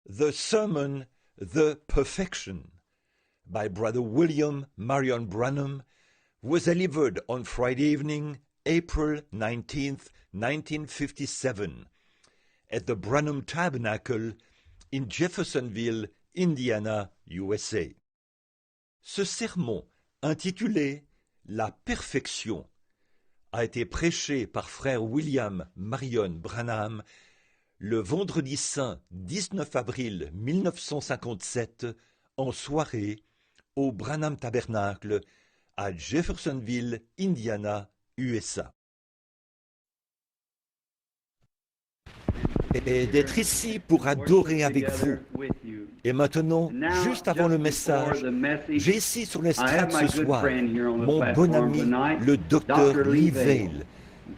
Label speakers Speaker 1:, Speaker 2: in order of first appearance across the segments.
Speaker 1: The Sermon, The Perfection, by Brother William Marion Branham, was delivered on Friday evening, April 19th, 1957, at the Branham Tabernacle in Jeffersonville, Indiana, USA. Ce sermon, intitulé La Perfection, a été prêché par frère William Marion Branham le vendredi saint 19 avril 1957 en soirée au Branham Tabernacle à Jeffersonville, Indiana, USA. Et d'être ici pour adorer avec vous. Et maintenant, juste avant le message, j'ai ici sur l'estrade ce soir mon bon ami, le docteur Lee Vail,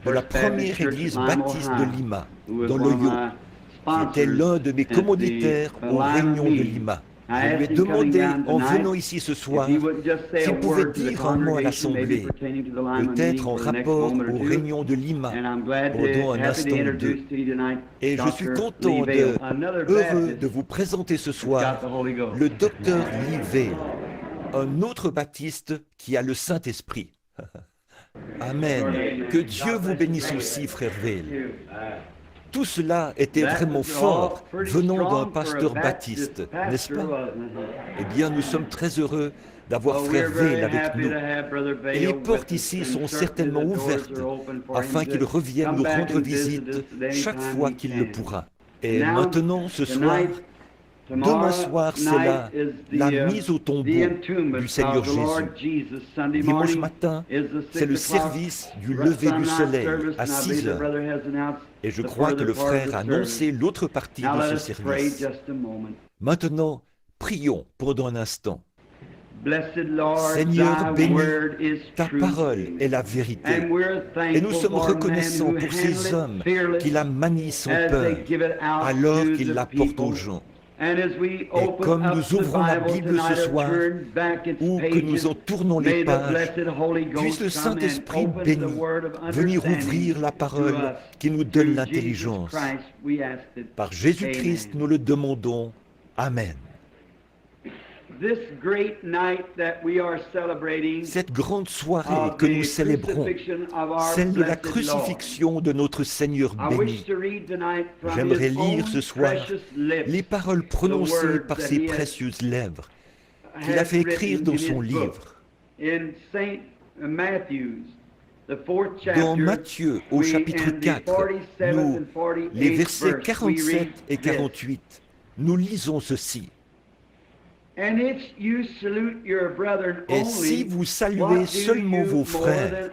Speaker 1: de la première église baptiste de Lima, dans l'Ohio, qui était l'un de mes commanditaires aux réunions de Lima. Je lui ai demandé, en venant ici ce soir, s'il pouvait dire un mot à l'Assemblée, peut-être en rapport aux réunions de Lima, pendant un instant ou deux. Et je suis heureux de vous présenter ce soir le docteur Lee Vail, un autre baptiste qui a le Saint-Esprit. Amen. Que Dieu vous bénisse aussi, frère Vail. Tout cela était vraiment fort venant d'un pasteur baptiste, n'est-ce pas? Eh bien, nous sommes très heureux d'avoir frère Vail avec nous. Et les portes ici sont certainement ouvertes afin qu'il revienne nous rendre visite chaque fois qu'il le pourra. Et maintenant, ce soir, demain soir, c'est la mise au tombeau du Seigneur Jésus. Dimanche matin, c'est le service du lever du soleil à 6 heures. Et je crois que le frère a annoncé l'autre partie de ce service. Maintenant, prions pendant un instant. Seigneur béni, ta parole est la vérité. Et nous sommes reconnaissants pour ces hommes qui la manient sans peur, alors qu'ils la portent aux gens. Et comme nous ouvrons la Bible ce soir, ou que nous en tournons les pages, puisse le Saint-Esprit béni venir ouvrir la parole qui nous donne l'intelligence. Par Jésus-Christ, nous le demandons. Amen. Cette grande soirée que nous célébrons, celle de la crucifixion de notre Seigneur béni, j'aimerais lire ce soir les paroles prononcées par ses précieuses lèvres qu'il a fait écrire dans son livre. Dans Matthieu, au chapitre 4, les versets 47 et 48, nous lisons ceci. Et si vous saluez seulement vos frères,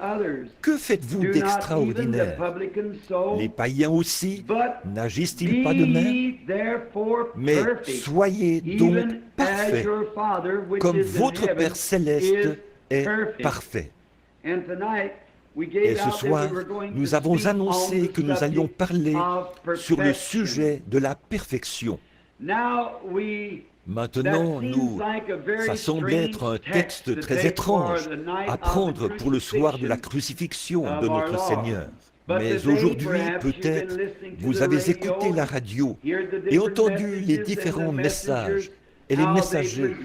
Speaker 1: que faites-vous d'extraordinaire? Les païens aussi, n'agissent-ils pas de même? Mais soyez donc parfaits, comme votre Père céleste est parfait. Et ce soir, nous avons annoncé que nous allions parler sur le sujet de la perfection. Maintenant, ça semble être un texte très étrange à prendre pour le soir de la crucifixion de notre Seigneur. Mais aujourd'hui, peut-être, vous avez écouté la radio et entendu les différents messages et les messagers,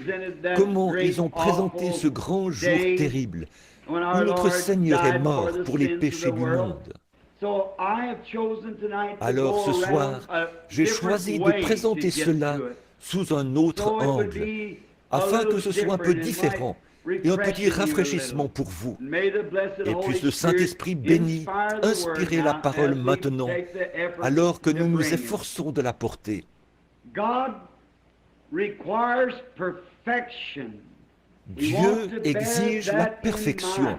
Speaker 1: comment ils ont présenté ce grand jour terrible où notre Seigneur est mort pour les péchés du monde. Alors ce soir, j'ai choisi de présenter cela sous un autre angle, afin que ce soit un peu différent et un petit rafraîchissement pour vous. Et puisse le Saint-Esprit béni inspirer la parole maintenant, alors que nous nous efforçons de la porter. Dieu exige la perfection.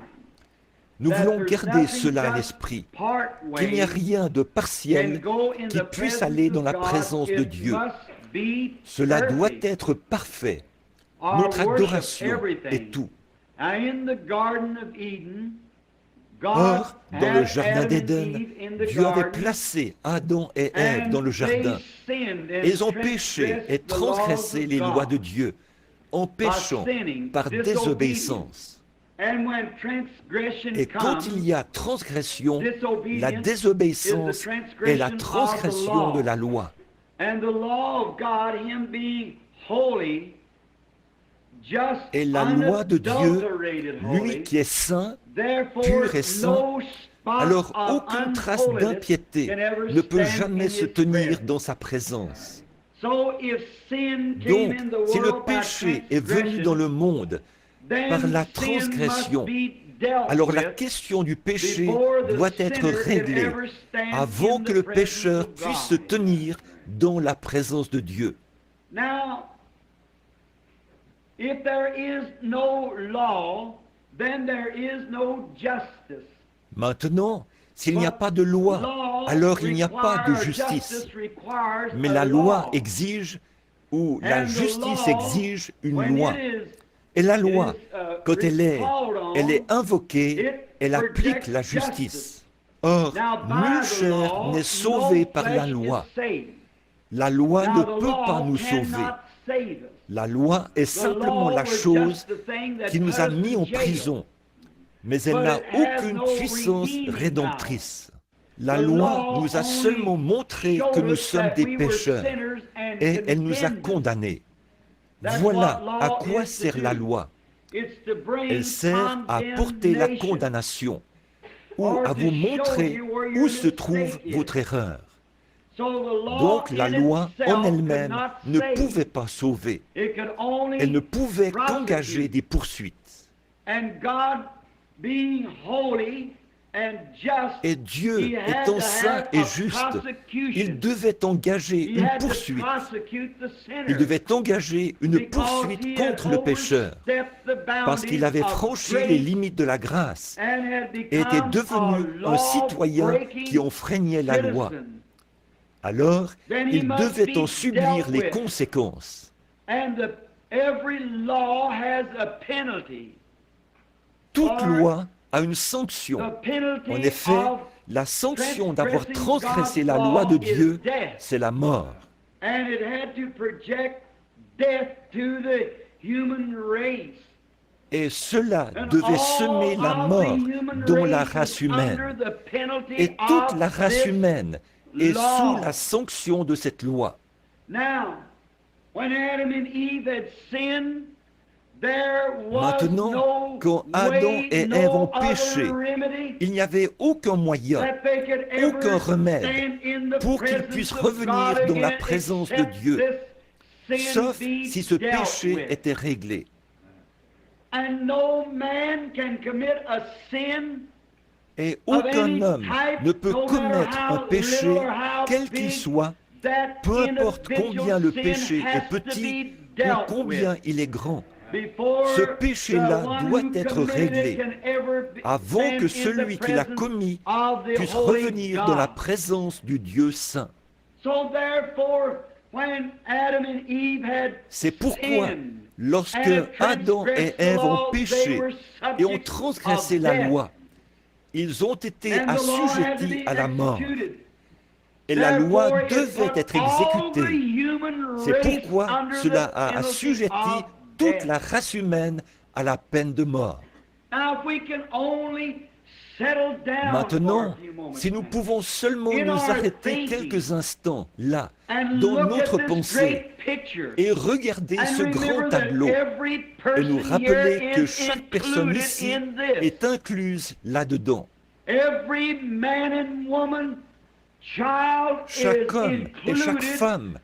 Speaker 1: Nous voulons garder cela à l'esprit, qu'il n'y a rien de partiel qui puisse aller dans la présence de Dieu. Cela doit être parfait. Notre adoration est tout. Or, dans le jardin d'Éden, Dieu avait placé Adam et Ève dans le jardin. Ils ont péché et transgressé les lois de Dieu en péchant par désobéissance. Et quand il y a transgression, la désobéissance est la transgression de la loi. Et la loi de Dieu, lui qui est saint, pur et saint, alors aucune trace d'impiété ne peut jamais se tenir dans sa présence. Donc, si le péché est venu dans le monde par la transgression, alors la question du péché doit être réglée avant que le pécheur puisse se tenir dans la présence de Dieu. Maintenant, s'il n'y a pas de loi, alors il n'y a pas de justice. Mais la loi exige, ou la justice exige une loi. Et la loi, quand elle est invoquée, elle applique la justice. Or, nulle chair n'est sauvée par la loi. La loi ne peut pas nous sauver. La loi est simplement la chose qui nous a mis en prison, mais elle n'a aucune puissance rédemptrice. La loi nous a seulement montré que nous sommes des pécheurs et elle nous a condamnés. Voilà à quoi sert la loi. Elle sert à porter la condamnation ou à vous montrer où se trouve votre erreur. Donc la loi en elle-même ne pouvait pas sauver. Elle ne pouvait qu'engager des poursuites. Et Dieu, étant saint et juste, il devait engager une poursuite. Il devait engager une poursuite contre le pécheur, parce qu'il avait franchi les limites de la grâce et était devenu un citoyen qui enfreignait la loi. Alors, il devait en subir les conséquences. Toute loi a une sanction. En effet, la sanction d'avoir transgressé la loi de Dieu, c'est la mort. Et cela devait semer la mort dans la race humaine. Et toute la race humaine est sous la sanction de cette loi. Maintenant, quand Adam et Ève ont péché, il n'y avait aucun moyen, aucun remède pour qu'ils puissent revenir dans la présence de Dieu, sauf si ce péché était réglé. Et aucun homme ne peut commettre un péché, quel qu'il soit, peu importe combien le péché est petit ou combien il est grand. Ce péché-là doit être réglé avant que celui qui l'a commis puisse revenir dans la présence du Dieu saint. C'est pourquoi, lorsque Adam et Ève ont péché et ont transgressé la loi, ils ont été assujettis à la mort. Et la loi devait être exécutée. C'est pourquoi cela a assujetti toute la race humaine à la peine de mort. Maintenant, si nous pouvons seulement nous arrêter quelques instants là, dans notre pensée, et regarder ce grand tableau, et nous rappeler que chaque personne ici est incluse là-dedans. Chaque homme et chaque femme,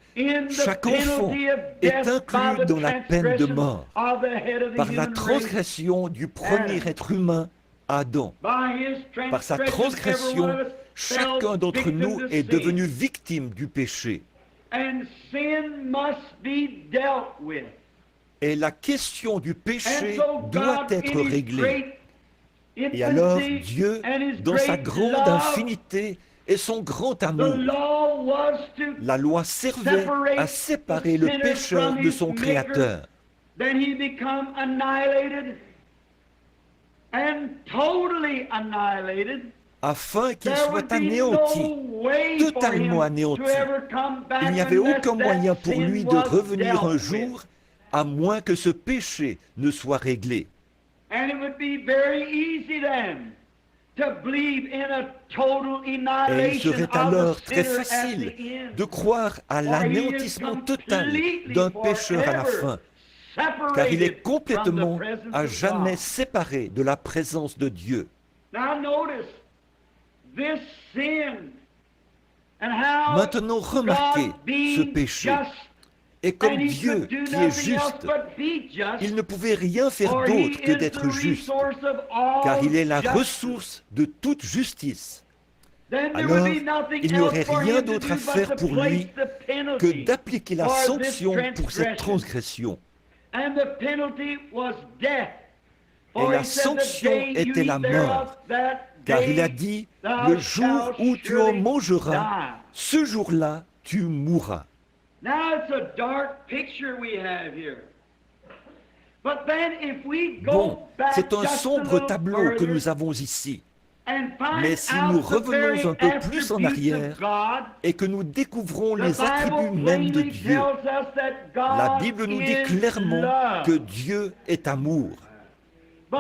Speaker 1: chaque enfant est inclus dans la peine de mort par la transgression du premier être humain, Adam. Par sa transgression, chacun d'entre nous est devenu victime du péché. Et la question du péché doit être réglée. Et alors Dieu, dans sa grande infinité, et son grand amour, la loi servait à séparer le pécheur de son Créateur. Afin qu'il soit anéanti, totalement anéanti. Il n'y avait aucun moyen pour lui de revenir un jour, à moins que ce péché ne soit réglé. Et il serait alors très facile de croire à l'anéantissement total d'un pécheur à la fin, car il est complètement à jamais séparé de la présence de Dieu. Maintenant, remarquez ce péché. Et comme Dieu qui est juste, il ne pouvait rien faire d'autre que d'être juste, car il est la ressource de toute justice. Alors, il n'y aurait rien d'autre à faire pour lui que d'appliquer la sanction pour cette transgression. Et la sanction était la mort, car il a dit, le jour où tu en mangeras, ce jour-là, tu mourras. Bon, c'est un sombre tableau que nous avons ici. Mais si nous revenons un peu plus en arrière et que nous découvrons les attributs mêmes de Dieu, la Bible nous dit clairement que Dieu est amour.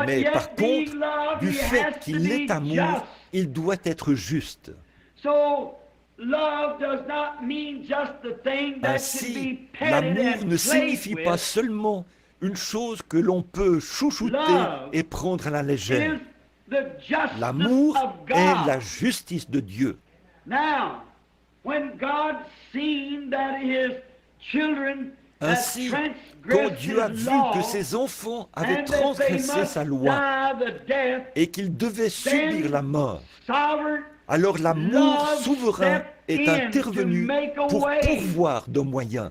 Speaker 1: Mais par contre, du fait qu'il est amour, il doit être juste. Ainsi, l'amour ne signifie pas seulement une chose que l'on peut chouchouter et prendre à la légère. L'amour est la justice de Dieu. Ainsi, quand Dieu a vu que ses enfants avaient transgressé sa loi et qu'ils devaient subir la mort, alors l'amour souverain est intervenu pour pourvoir de moyens.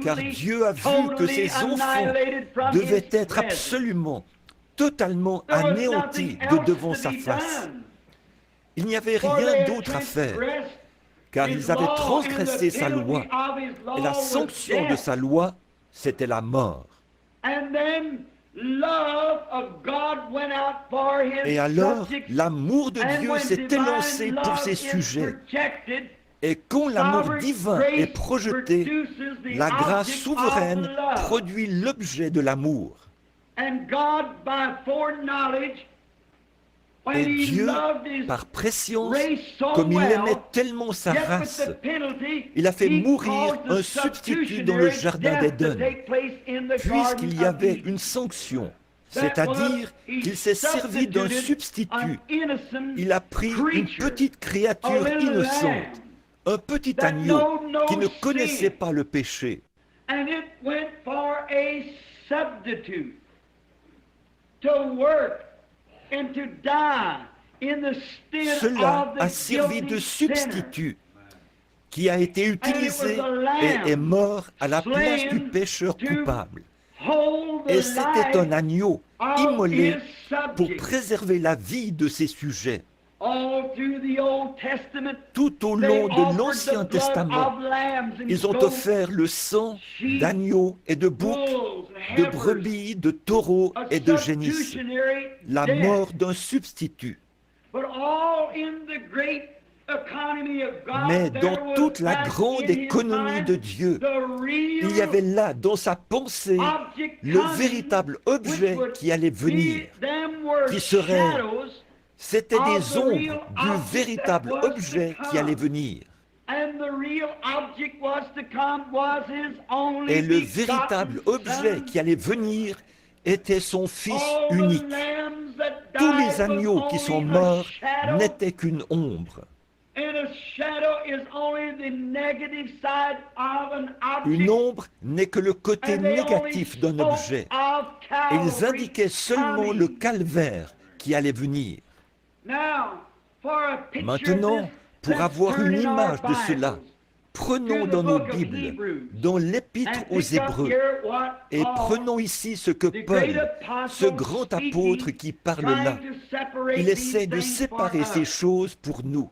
Speaker 1: Car Dieu a vu que ses enfants devaient être absolument, totalement anéantis de devant sa face. Il n'y avait rien d'autre à faire, car ils avaient transgressé sa loi, et la sanction de sa loi, c'était la mort. Et alors, l'amour de Dieu s'est élancé pour ses sujets. Et quand l'amour divin est projeté, la grâce souveraine produit l'objet de l'amour. Et Dieu, par prescience, comme il aimait tellement sa race, il a fait mourir un substitut dans le jardin d'Éden, puisqu'il y avait une sanction, c'est-à-dire qu'il s'est servi d'un substitut. Il a pris une petite créature innocente, un petit agneau qui ne connaissait pas le péché. Cela a servi de substitut qui a été utilisé et est mort à la place du pécheur coupable. Et c'était un agneau immolé pour préserver la vie de ses sujets. Tout au long de l'Ancien Testament, ils ont offert le sang d'agneaux et de boucs, de brebis, de taureaux et de génisses, la mort d'un substitut. Mais dans toute la grande économie de Dieu, il y avait là, dans sa pensée, le véritable objet qui allait venir, qui serait... C'était des ombres du véritable objet qui allait venir. Et le véritable objet qui allait venir était son Fils unique. Tous les agneaux qui sont morts n'étaient qu'une ombre. Une ombre n'est que le côté négatif d'un objet. Et ils indiquaient seulement le calvaire qui allait venir. Maintenant, pour avoir une image de cela, prenons dans nos Bibles, dans l'Épître aux Hébreux, et prenons ici ce que Paul, ce grand apôtre qui parle là, il essaie de séparer ces choses pour nous.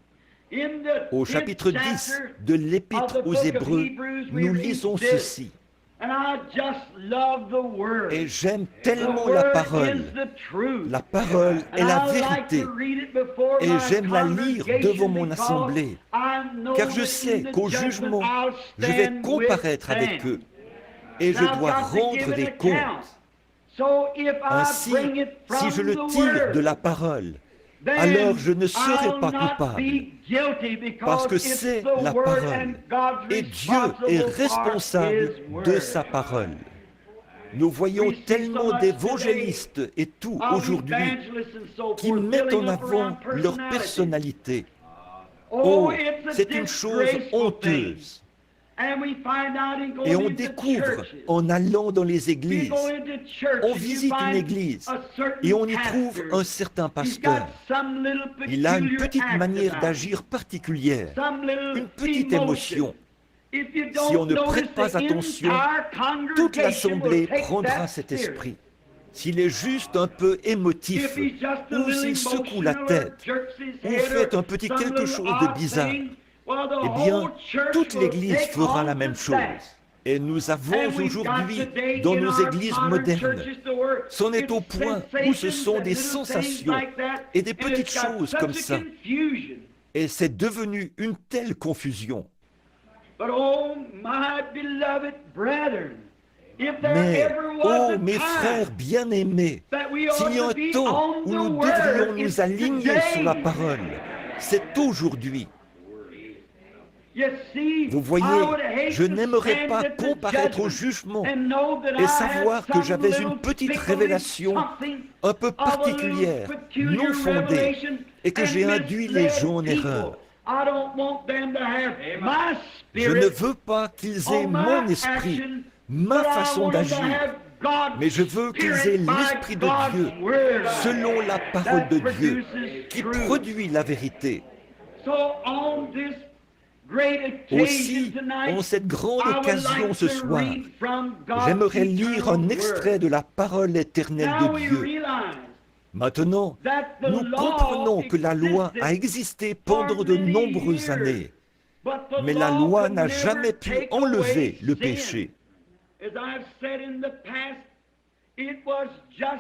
Speaker 1: Au chapitre 10 de l'Épître aux Hébreux, nous lisons ceci. Et j'aime tellement la parole. La parole est la vérité. Et j'aime la lire devant mon assemblée. Car je sais qu'au jugement, je vais comparaître avec eux. Et je dois rendre des comptes. Ainsi, si je le tire de la parole, alors je ne serai pas coupable, parce que c'est la parole, et Dieu est responsable de sa parole. Nous voyons tellement d'évangélistes et tout aujourd'hui qui mettent en avant leur personnalité. Oh, c'est une chose honteuse. Et on découvre en allant dans les églises, on visite une église et on y trouve un certain pasteur. Il a une petite manière d'agir particulière, une petite émotion. Si on ne prête pas attention, toute l'assemblée prendra cet esprit. S'il est juste un peu émotif, ou s'il secoue la tête, ou fait un petit quelque chose de bizarre, eh bien, toute l'Église fera la même chose. Et nous avons aujourd'hui, dans nos églises modernes, c'en est au point où ce sont des sensations et des petites choses comme ça. Et c'est devenu une telle confusion. Mais, oh mes frères bien-aimés, s'il y a un temps où nous devrions nous aligner sur la parole, c'est aujourd'hui. Vous voyez, je n'aimerais pas comparaître au jugement et savoir que j'avais une petite révélation un peu particulière, non fondée, et que j'ai induit les gens en erreur. Je ne veux pas qu'ils aient mon esprit, ma façon d'agir, mais je veux qu'ils aient l'esprit de Dieu, selon la parole de Dieu, qui produit la vérité. Aussi, en cette grande occasion ce soir, j'aimerais lire un extrait de la parole éternelle de Dieu. Maintenant, nous comprenons que la loi a existé pendant de nombreuses années, mais la loi n'a jamais pu enlever le péché.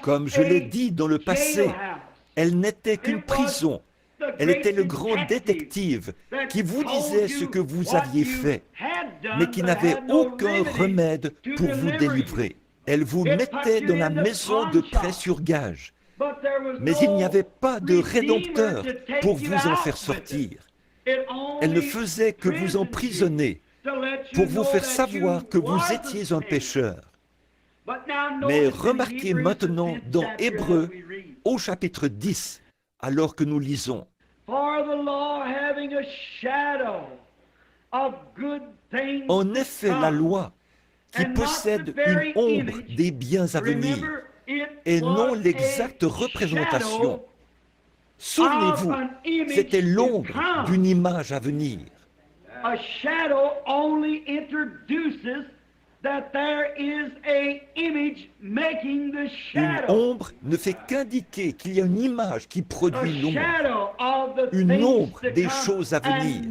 Speaker 1: Comme je l'ai dit dans le passé, elle n'était qu'une prison. Elle était le grand détective qui vous disait ce que vous aviez fait, mais qui n'avait aucun remède pour vous délivrer. Elle vous mettait dans la maison de prêt sur gage, mais il n'y avait pas de rédempteur pour vous en faire sortir. Elle ne faisait que vous emprisonner pour vous faire savoir que vous étiez un pécheur. Mais remarquez maintenant dans Hébreux, au chapitre 10, alors que nous lisons. En effet, la loi, qui possède une ombre des biens à venir, et non l'exacte représentation. Souvenez-vous, c'était l'ombre d'une image à venir. Une ombre ne fait qu'indiquer qu'il y a une image qui produit l'ombre, une ombre des choses à venir,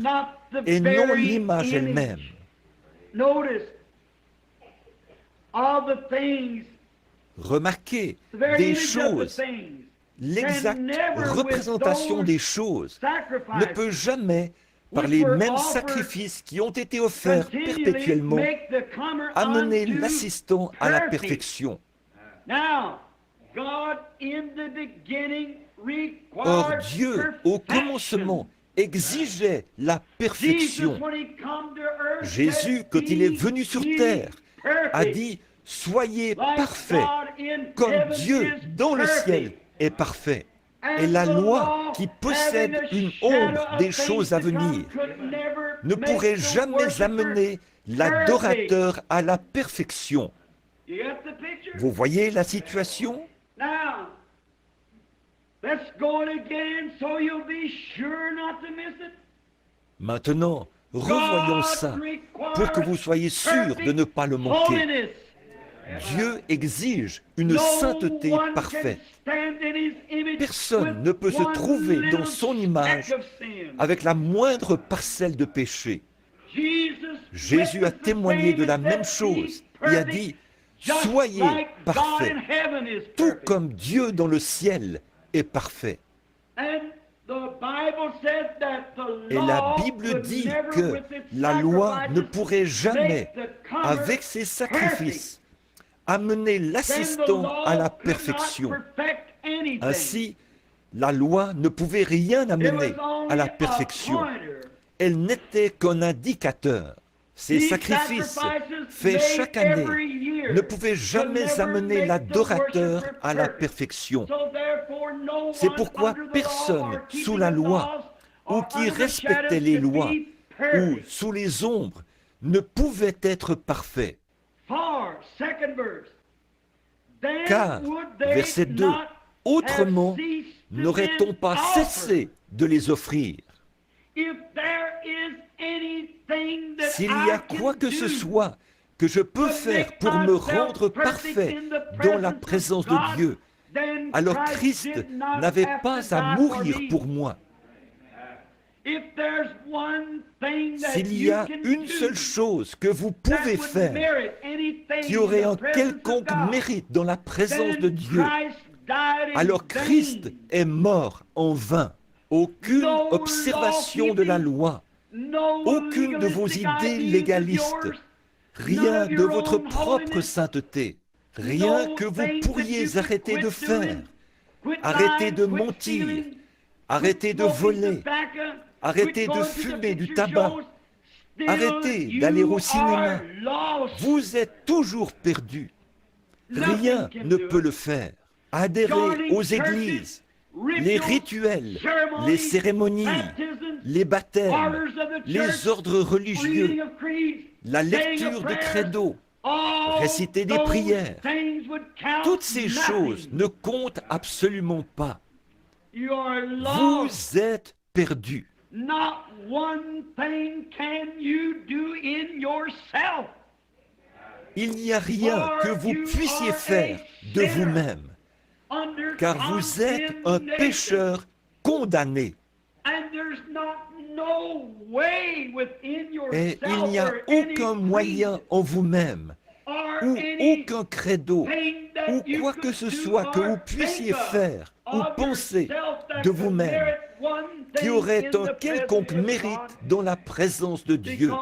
Speaker 1: et non l'image elle-même. Remarquez, des choses, l'exacte représentation des choses ne peut jamais, par les mêmes sacrifices qui ont été offerts perpétuellement, amener l'assistant à la perfection. Or, Dieu, au commencement, exigeait la perfection. Jésus, quand il est venu sur terre, a dit « Soyez parfaits, comme Dieu dans le ciel est parfait ». Et la loi, qui possède une ombre des choses à venir, ne pourrait jamais amener l'adorateur à la perfection. Vous voyez la situation? Maintenant, revoyons ça pour que vous soyez sûrs de ne pas le manquer. Dieu exige une sainteté parfaite. Personne ne peut se trouver dans son image avec la moindre parcelle de péché. Jésus a témoigné de la même chose et a dit « Soyez parfaits, tout comme Dieu dans le ciel est parfait. » Et la Bible dit que la loi ne pourrait jamais, avec ses sacrifices, amener l'assistant à la perfection. Ainsi, la loi ne pouvait rien amener à la perfection. Elle n'était qu'un indicateur. Ces sacrifices faits chaque année ne pouvaient jamais amener l'adorateur à la perfection. C'est pourquoi personne sous la loi, ou qui respectait les lois, ou sous les ombres, ne pouvait être parfait. Car, verset 2, autrement, n'aurait-on pas cessé de les offrir? S'il y a quoi que ce soit que je peux faire pour me rendre parfait dans la présence de Dieu, alors Christ n'avait pas à mourir pour moi. S'il y a une seule chose que vous pouvez faire qui aurait un quelconque mérite dans la présence de Dieu, alors Christ est mort en vain. Aucune observation de la loi, aucune de vos idées légalistes, rien de votre propre sainteté, rien que vous pourriez arrêter de faire, arrêter de mentir, arrêter de voler, arrêter de fumer du tabac, arrêter d'aller au cinéma. Vous êtes toujours perdu. Rien ne peut le faire. Adhérez aux églises, les rituels, les cérémonies, les baptêmes, les ordres religieux, la lecture de credo, réciter des prières. Toutes ces choses ne comptent absolument pas. Vous êtes perdu. Il n'y a rien que vous puissiez faire de vous-même, car vous êtes un pécheur condamné. Et il n'y a aucun moyen en vous-même, ou aucun credo, ou quoi que ce soit que vous puissiez faire ou penser de vous-même, qui aurait un quelconque mérite dans la présence de Dieu,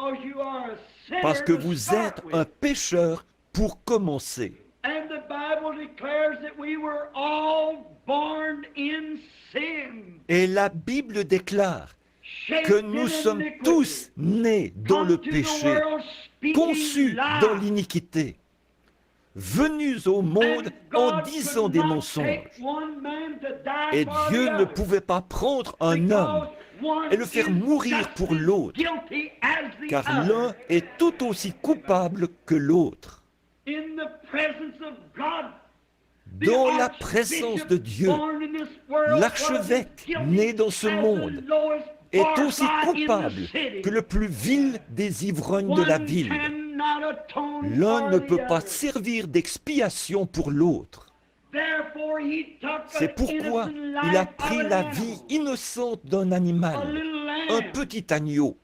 Speaker 1: parce que vous êtes un pécheur pour commencer. Et la Bible déclare que nous sommes tous nés dans le péché, conçus dans l'iniquité, venus au monde en disant des mensonges. Et Dieu ne pouvait pas prendre un homme et le faire mourir pour l'autre, car l'un est tout aussi coupable que l'autre. Dans la présence de Dieu, l'archevêque né dans ce monde est aussi coupable que le plus vil des ivrognes de la ville. L'un ne peut pas servir d'expiation pour l'autre. C'est pourquoi il a pris la vie innocente d'un animal, un petit agneau.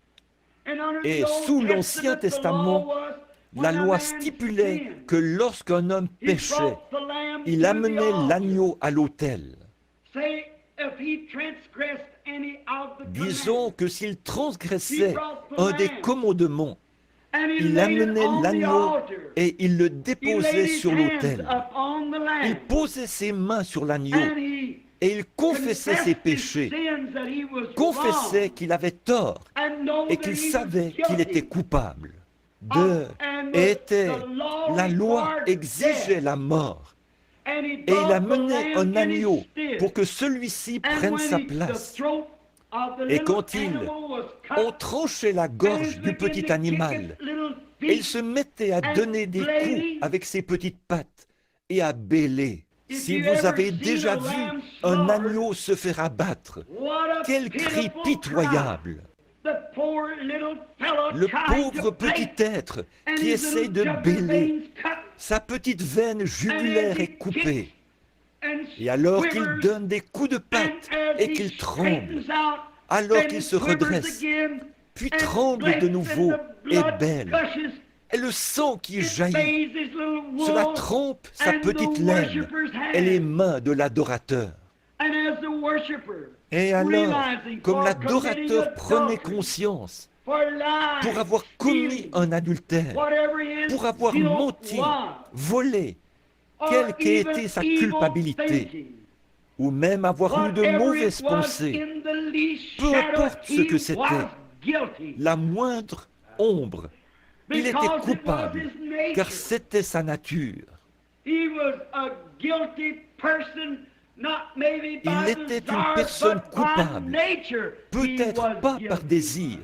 Speaker 1: Et sous l'Ancien Testament, la loi stipulait que lorsqu'un homme péchait, il amenait l'agneau à l'autel. Disons que s'il transgressait un des commandements, il amenait l'agneau et il le déposait sur l'autel. Il posait ses mains sur l'agneau et il confessait ses péchés, confessait qu'il avait tort et qu'il savait qu'il était coupable. La loi exigeait la mort. Et il amenait un agneau pour que celui-ci prenne sa place. Et quand on tranchait la gorge du petit animal, et il se mettait à donner des coups avec ses petites pattes et à bêler. Si vous avez déjà vu un agneau se faire abattre, quel cri pitoyable! Le pauvre petit être qui essaie de bêler, sa petite veine jugulaire est coupée. Et alors qu'il donne des coups de patte et qu'il tremble, alors qu'il se redresse, puis tremble de nouveau et bêle, et le sang qui jaillit, cela trempe sa petite laine et les mains de l'adorateur. Et alors, comme l'adorateur prenait conscience pour avoir commis un adultère, pour avoir menti, volé, quelle qu'ait été sa culpabilité, ou même avoir eu de mauvaises pensées, peu importe ce que c'était, la moindre ombre, il était coupable, car c'était sa nature. Il était une personne coupable, peut-être pas par désir,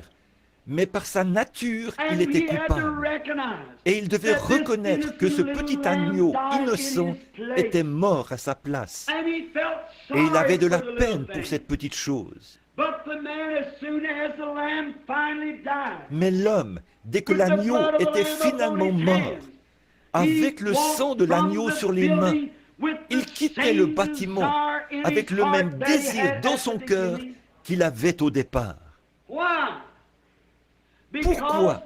Speaker 1: mais par sa nature, il était coupable. Et il devait reconnaître que ce petit agneau innocent était mort à sa place. Et il avait de la peine pour cette petite chose. Mais l'homme, dès que l'agneau était finalement mort, avec le sang de l'agneau sur les mains, il quittait le bâtiment avec le même désir dans son cœur qu'il avait au départ. Pourquoi?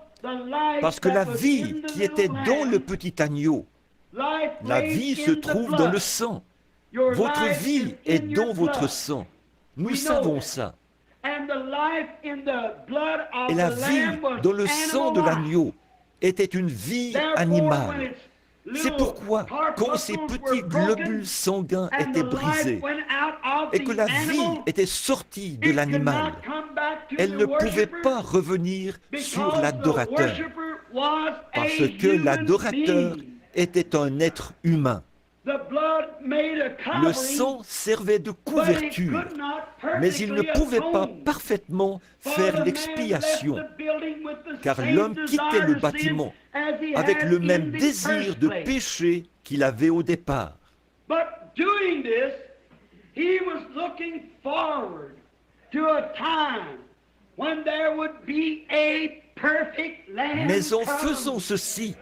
Speaker 1: Parce que la vie qui était dans le petit agneau, la vie se trouve dans le sang. Votre vie est dans votre sang. Nous savons ça. Et la vie dans le sang de l'agneau était une vie animale. C'est pourquoi, quand ces petits globules sanguins étaient brisés et que la vie était sortie de l'animal, elle ne pouvait pas revenir sur l'adorateur, parce que l'adorateur était un être humain. Le sang servait de couverture, mais il ne pouvait pas parfaitement faire l'expiation, car l'homme quittait le bâtiment avec le même désir de péché qu'il avait au départ. Mais en faisant ceci,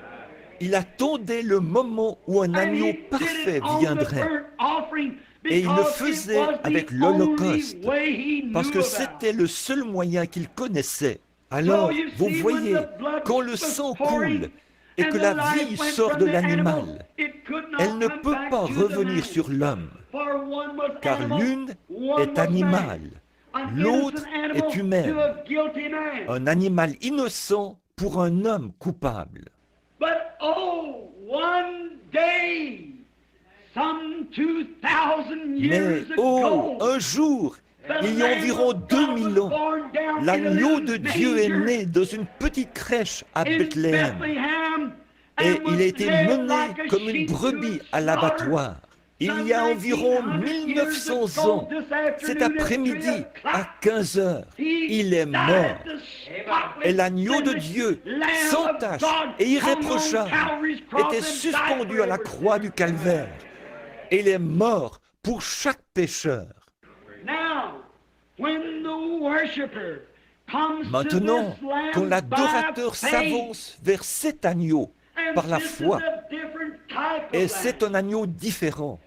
Speaker 1: il attendait le moment où un agneau parfait viendrait. Et il le faisait avec l'Holocauste, parce que c'était le seul moyen qu'il connaissait. Alors, vous voyez, quand le sang coule et que la vie sort de l'animal, elle ne peut pas revenir sur l'homme, car l'une est animale, l'autre est humaine, un animal innocent pour un homme coupable. Mais un jour, il y a environ 2000 ans, l'agneau de Dieu est né dans une petite crèche à Bethléem. Et il a été mené comme une brebis à l'abattoir. Il y a environ 1900 ans, cet après-midi, à 15 heures, il est mort. Et l'agneau de Dieu, sans tache et irréprochable, était suspendu à la croix du calvaire. Et il est mort pour chaque pécheur. Maintenant, quand l'adorateur s'avance vers cet agneau par la foi, et c'est un agneau différent,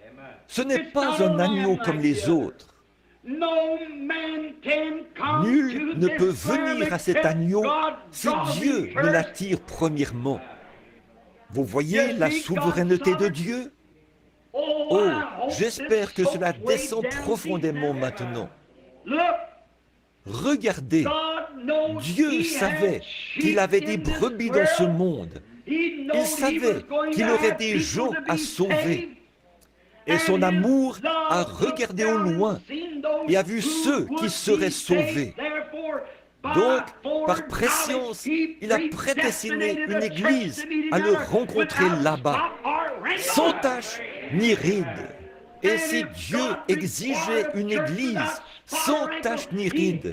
Speaker 1: ce n'est pas un agneau comme les autres. Nul ne peut venir à cet agneau si Dieu ne l'attire premièrement. Vous voyez la souveraineté de Dieu? Oh, j'espère que cela descend profondément maintenant. Regardez, Dieu savait qu'il avait des brebis dans ce monde. Il savait qu'il aurait des gens à sauver. Et son amour a regardé au loin et a vu ceux qui seraient sauvés. Donc, par prescience, il a prédestiné une église à le rencontrer là-bas, sans tache ni ride. Et si Dieu exigeait une église sans tache ni ride,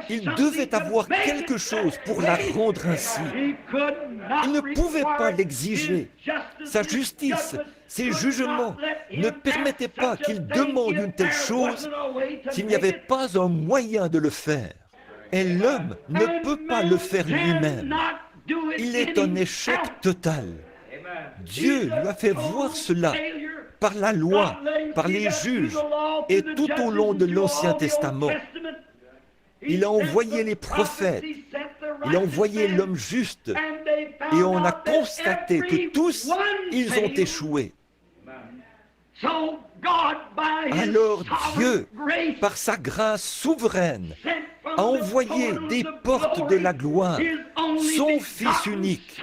Speaker 1: il devait avoir quelque chose pour la rendre ainsi. Il ne pouvait pas l'exiger. Sa justice, ses jugements ne permettaient pas qu'il demande une telle chose s'il n'y avait pas un moyen de le faire. Et l'homme ne peut pas le faire lui-même. Il est un échec total. Dieu lui a fait voir cela par la loi, par les juges et tout au long de l'Ancien Testament. Il a envoyé les prophètes, il a envoyé l'homme juste et on a constaté que tous, ils ont échoué. Alors Dieu, par sa grâce souveraine, a envoyé des portes de la gloire son Fils unique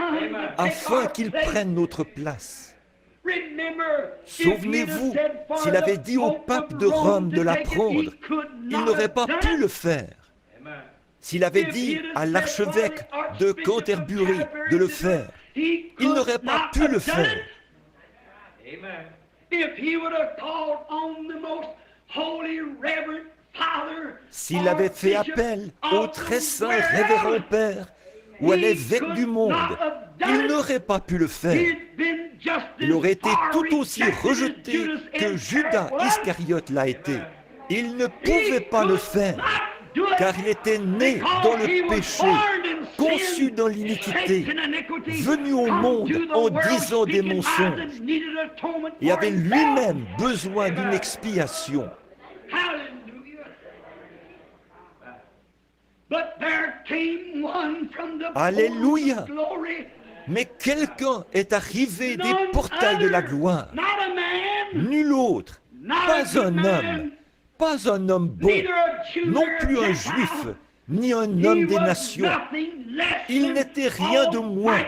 Speaker 1: afin qu'il prenne notre place. Souvenez-vous, s'il avait dit au pape de Rome de la prendre, il n'aurait pas pu le faire. S'il avait dit à l'archevêque de Canterbury de le faire, il n'aurait pas pu le faire. S'il avait fait appel au très saint révérend Père ou à l'évêque du monde, il n'aurait pas pu le faire. Il aurait été tout aussi rejeté que Judas Iscariote l'a été. Il ne pouvait pas le faire, car il était né dans le péché, conçu dans l'iniquité, venu au monde en disant des mensonges, et avait lui-même besoin d'une expiation. Alléluia! Mais quelqu'un est arrivé des portails de la gloire. Nul autre, pas un homme bon, non plus un juif, ni un homme des nations. Il n'était rien de moins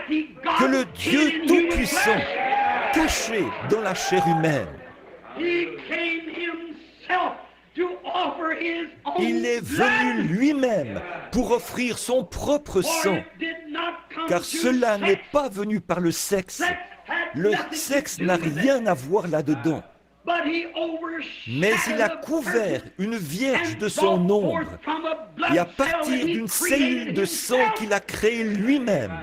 Speaker 1: que le Dieu Tout-Puissant, caché dans la chair humaine. Il est venu lui-même pour offrir son propre sang, car cela n'est pas venu par le sexe. Le sexe n'a rien à voir là-dedans. Mais il a couvert une vierge de son ombre, et à partir d'une cellule de sang qu'il a créée lui-même,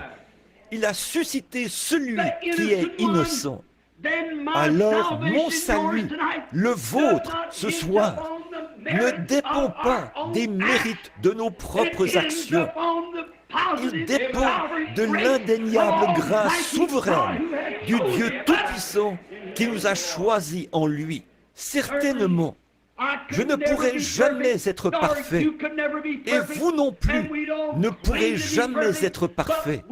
Speaker 1: il a suscité celui qui est innocent. Alors mon salut, le vôtre ce soir, ne dépend pas des mérites de nos propres actions. Il dépend de l'indéniable grâce souveraine du Dieu Tout-Puissant qui nous a choisis en lui. Certainement, je ne pourrai jamais être parfait, et vous non plus ne pourrez jamais être parfait.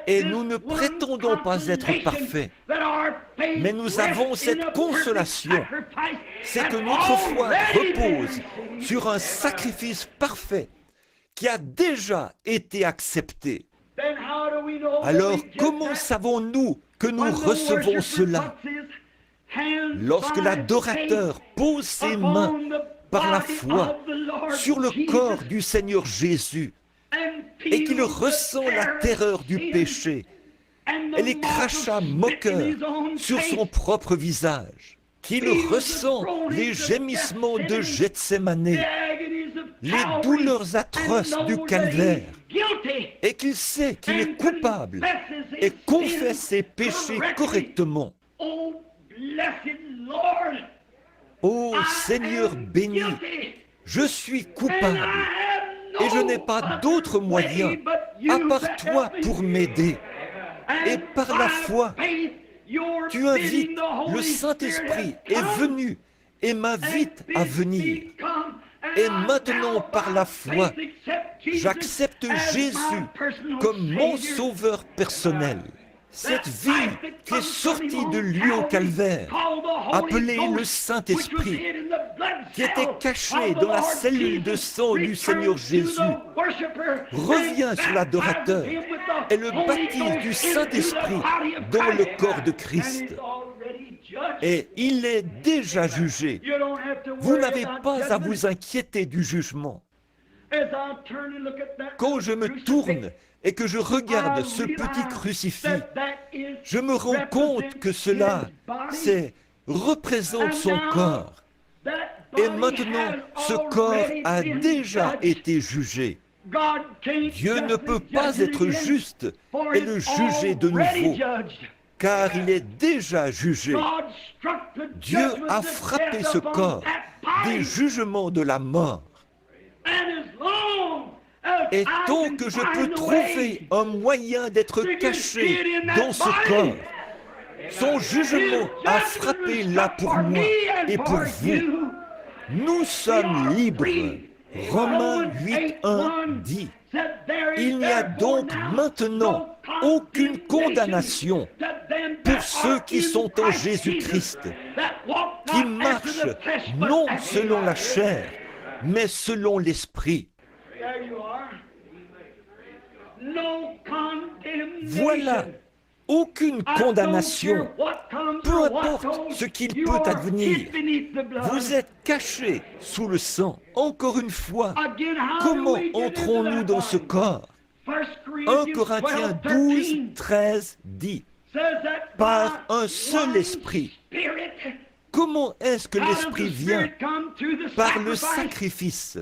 Speaker 1: Et nous ne prétendons pas être parfaits, mais nous avons cette consolation, c'est que notre foi repose sur un sacrifice parfait qui a déjà été accepté. Alors comment savons-nous que nous recevons cela? Lorsque l'adorateur pose ses mains par la foi sur le corps du Seigneur Jésus et qu'il ressent la terreur du péché et les crachats moqueurs sur son propre visage, qu'il ressent les gémissements de Gethsémané, les douleurs atroces du calvaire, et qu'il sait qu'il est coupable et confesse ses péchés correctement. Ô Seigneur béni, je suis coupable et je n'ai pas d'autre moyen à part toi pour m'aider. Et par la foi, tu invites le Saint-Esprit est venu et m'invite à venir. Et maintenant, par la foi, j'accepte Jésus comme mon sauveur personnel. Cette vie qui est sortie de lui au calvaire, appelée le Saint-Esprit, qui était cachée dans la cellule de sang du Seigneur Jésus, revient sur l'adorateur et le baptise du Saint-Esprit dans le corps de Christ. Et il est déjà jugé. Vous n'avez pas à vous inquiéter du jugement. Quand je me tourne et que je regarde ce petit crucifix, je me rends compte que cela, représente son corps. Et maintenant, ce corps a déjà été jugé. Dieu ne peut pas être juste et le juger de nouveau, car il est déjà jugé. Dieu a frappé ce corps des jugements de la mort. Et tant que je peux trouver un moyen d'être caché dans ce corps, son jugement a frappé là pour moi et pour vous. Nous sommes libres. Romains 8:1 dit, il n'y a donc maintenant aucune condamnation pour ceux qui sont en Jésus-Christ, qui marchent non selon la chair, mais selon l'Esprit. Voilà, aucune condamnation, peu importe ce qu'il peut advenir. Vous êtes cachés sous le sang. Encore une fois, comment entrons-nous dans ce corps? 1 Corinthiens 12, 13 dit, par un seul esprit. Comment est-ce que l'esprit vient? Par le sacrifice.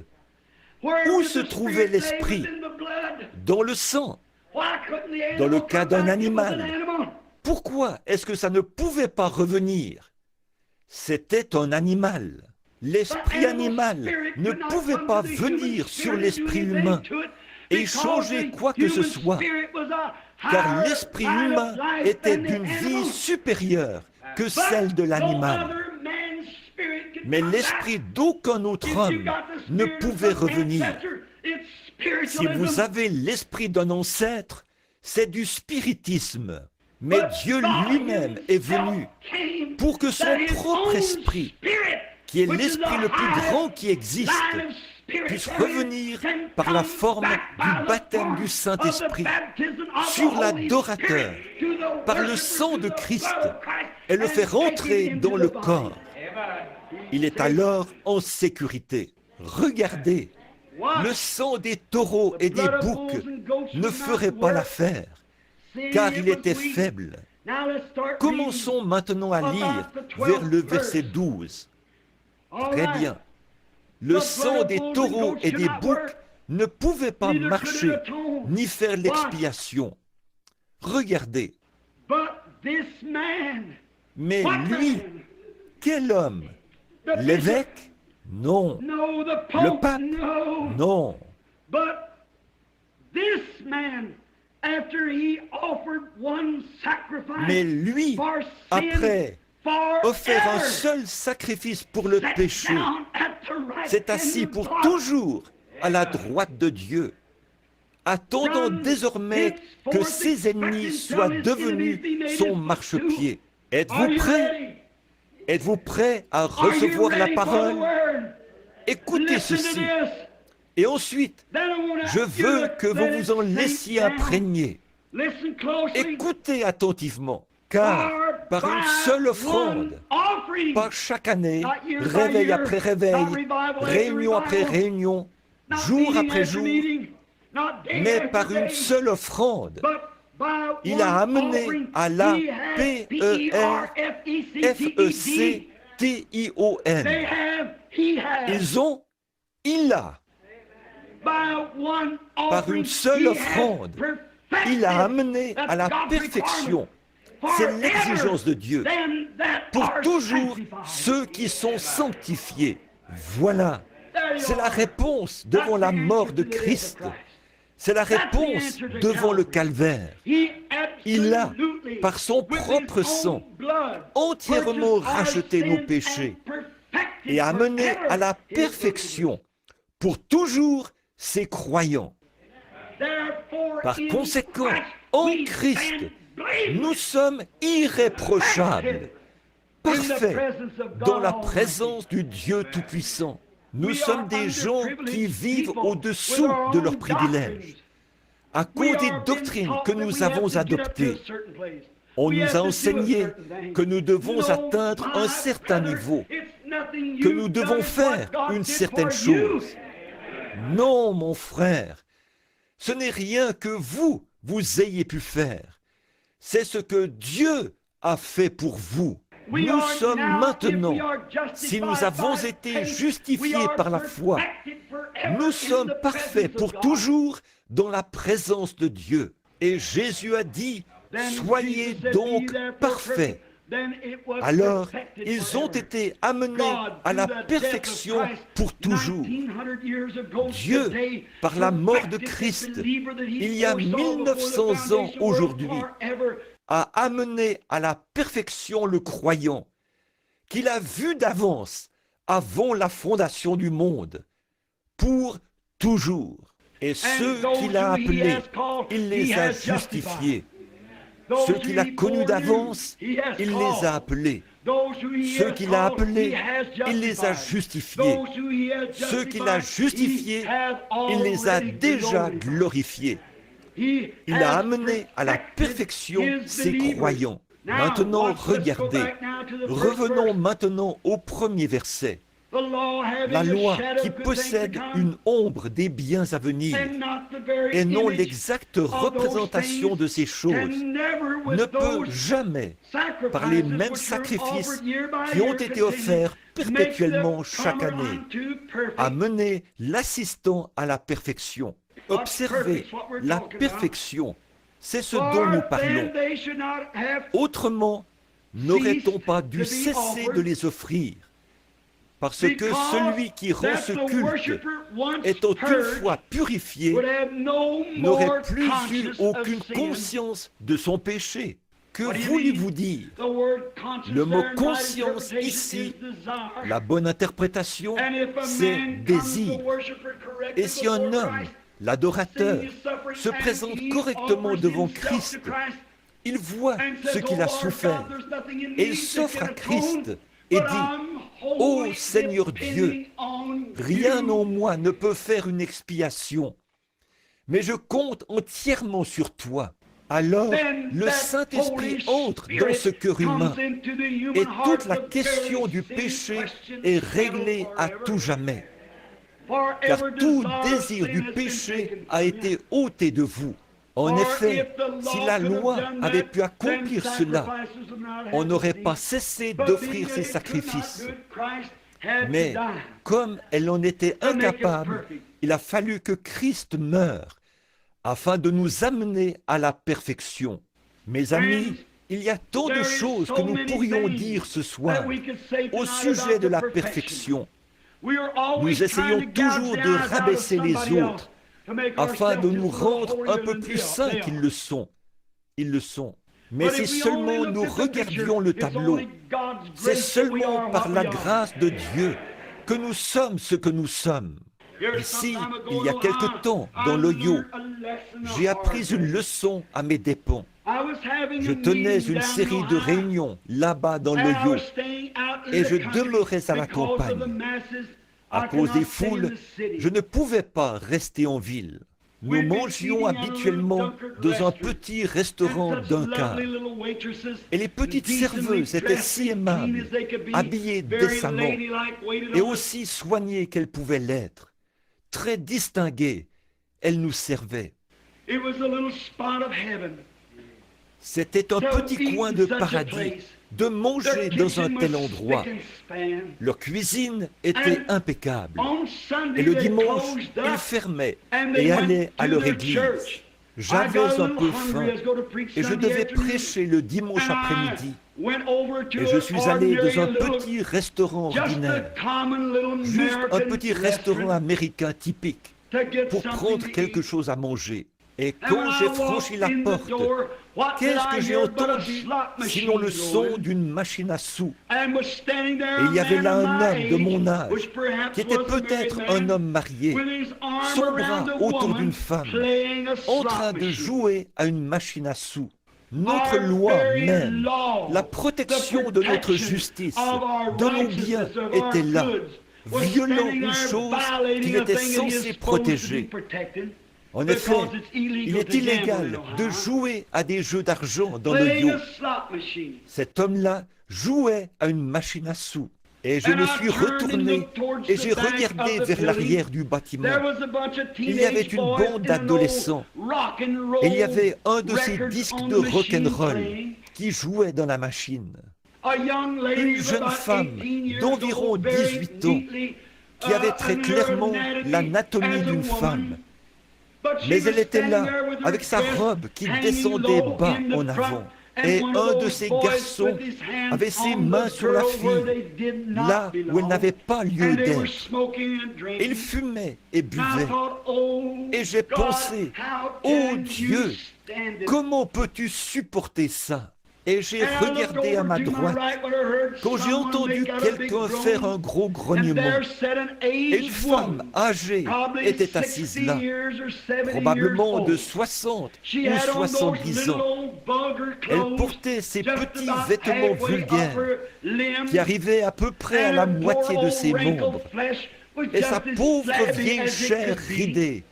Speaker 1: Où se trouvait l'esprit? Dans le sang. Dans le cas d'un animal. Pourquoi est-ce que ça ne pouvait pas revenir? C'était un animal. L'esprit animal ne pouvait pas venir sur l'esprit humain et changer quoi que ce soit, car l'esprit humain était d'une vie supérieure que celle de l'animal. Mais l'esprit d'aucun autre homme ne pouvait revenir. Si vous avez l'esprit d'un ancêtre, c'est du spiritisme. Mais Dieu lui-même est venu pour que son propre esprit, qui est l'esprit le plus grand qui existe, puisse revenir par la forme du baptême du Saint-Esprit sur l'adorateur, par le sang de Christ, et le faire entrer dans le corps. Il est alors en sécurité. Regardez, le sang des taureaux et des boucs ne ferait pas l'affaire, car il était faible. Commençons maintenant à lire vers le verset 12. Très bien. Le sang des taureaux et des boucs ne pouvait pas marcher, ni faire l'expiation. Regardez. Mais lui, quel homme? L'évêque? Non. Le pape? Non. Mais lui, après offert un seul sacrifice pour le péché, s'est assis pour toujours à la droite de Dieu, attendant désormais que ses ennemis soient devenus son marchepied. Êtes-vous prêts? Êtes-vous prêts à recevoir la parole? Écoutez ceci. Et ensuite, je veux que vous vous en laissiez imprégner. Écoutez attentivement, car par une seule offrande, pas chaque année, réveil après réveil, réunion après réunion, jour après jour, mais par une seule offrande, il a amené à la P-E-R-F-E-C-T-I-O-N. Il a, par une seule offrande, il a amené à la perfection. C'est l'exigence de Dieu. Pour toujours, ceux qui sont sanctifiés. Voilà. C'est la réponse devant la mort de Christ. C'est la réponse devant le calvaire. Il a, par son propre sang, entièrement racheté nos péchés et amené à la perfection pour toujours ses croyants. Par conséquent, en Christ, nous sommes irréprochables, parfaits, dans la présence du Dieu Tout-Puissant. Nous sommes des gens qui vivent au-dessous de leurs privilèges. À cause des doctrines que nous avons adoptées, on nous a enseigné que nous devons atteindre un certain niveau, que nous devons faire une certaine chose. Non, mon frère, ce n'est rien que vous ayez pu faire. C'est ce que Dieu a fait pour vous. Nous sommes maintenant, si nous avons été justifiés par la foi, nous sommes parfaits pour toujours dans la présence de Dieu. Et Jésus a dit, soyez donc parfaits. Alors, ils ont été amenés à la perfection pour toujours. Dieu, par la mort de Christ, il y a 1900 ans aujourd'hui, a amené à la perfection le croyant, qu'il a vu d'avance avant la fondation du monde, pour toujours. Et ceux qu'il a appelés, il les a justifiés. Ceux qu'il a connus d'avance, il les a appelés. Ceux qu'il a appelés, il les a justifiés. Ceux qu'il a justifiés, il les a déjà glorifiés. Il a amené à la perfection ses croyants. Maintenant, regardez. Revenons maintenant au premier verset. La loi qui possède une ombre des biens à venir et non l'exacte représentation de ces choses ne peut jamais, par les mêmes sacrifices qui ont été offerts perpétuellement chaque année, amener l'assistant à la perfection. Observez, la perfection, c'est ce dont nous parlons. Autrement, n'aurait-on pas dû cesser de les offrir? Parce que celui qui rend ce culte, étant une fois purifié, n'aurait plus eu aucune conscience de son péché. Que voulez-vous dire? Le mot conscience ici, la bonne interprétation, c'est désir. Et si un homme, l'adorateur, se présente correctement devant Christ, il voit ce qu'il a souffert et il s'offre à Christ et dit: ô Seigneur Dieu, rien en moi ne peut faire une expiation, mais je compte entièrement sur toi. Alors le Saint-Esprit entre dans ce cœur humain et toute la question du péché est réglée à tout jamais. Car tout désir du péché a été ôté de vous. En effet, si la loi avait pu accomplir cela, on n'aurait pas cessé d'offrir ces sacrifices. Mais comme elle en était incapable, il a fallu que Christ meure afin de nous amener à la perfection. Mes amis, il y a tant de choses que nous pourrions dire ce soir au sujet de la perfection. Nous essayons toujours de rabaisser les autres afin de nous rendre un peu plus saints qu'ils le sont. Ils le sont. Mais si seulement nous regardions le tableau, c'est seulement par la grâce de Dieu que nous sommes ce que nous sommes. Ici, il y a quelque temps, dans l'Ohio, j'ai appris une leçon à mes dépens. Je tenais une série de réunions là-bas dans l'Ohio et je demeurais à la campagne. À cause des foules, je ne pouvais pas rester en ville. Nous mangions habituellement dans un petit restaurant d'un quart. Et les petites serveuses étaient si aimables, habillées décemment et aussi soignées qu'elles pouvaient l'être. Très distinguées, elles nous servaient. C'était un petit coin de paradis de manger dans un tel endroit. Leur cuisine était impeccable. Et le dimanche, ils fermaient et allaient à leur église. J'avais un peu faim et je devais prêcher le dimanche après-midi. Et je suis allé dans un petit restaurant ordinaire, juste un petit restaurant américain typique, pour prendre quelque chose à manger. Et quand j'ai franchi la porte, qu'est-ce que j'ai entendu sinon le son d'une machine à sous? Et il y avait là un homme de mon âge, qui était peut-être un homme marié, son bras autour d'une femme, en train de jouer à une machine à sous. Notre loi même, la protection de notre justice, de nos biens était là, violant une chose qu'il était censé protéger. En effet, il est illégal de jouer à des jeux d'argent dans le yo. Cet homme-là jouait à une machine à sous. Et je me suis retourné et j'ai regardé vers l'arrière du bâtiment. Il y avait une bande d'adolescents. Et il y avait un de ces disques de rock'n'roll qui jouait dans la machine. Une jeune femme d'environ 18 ans qui avait très clairement l'anatomie d'une femme. Mais elle était là, avec sa robe qui descendait bas en avant. Et un de ces garçons avait ses mains sur la fille, là où elle n'avait pas lieu d'être. Il fumait et buvait. Et j'ai pensé, oh Dieu, comment peux-tu supporter ça? Et j'ai regardé à ma droite quand j'ai entendu quelqu'un faire un gros grognement. Et une femme âgée était assise là, probablement de 60 ou 70 ans. Elle portait ses petits vêtements vulgaires qui arrivaient à peu près à la moitié de ses membres. Et sa pauvre vieille chair ridée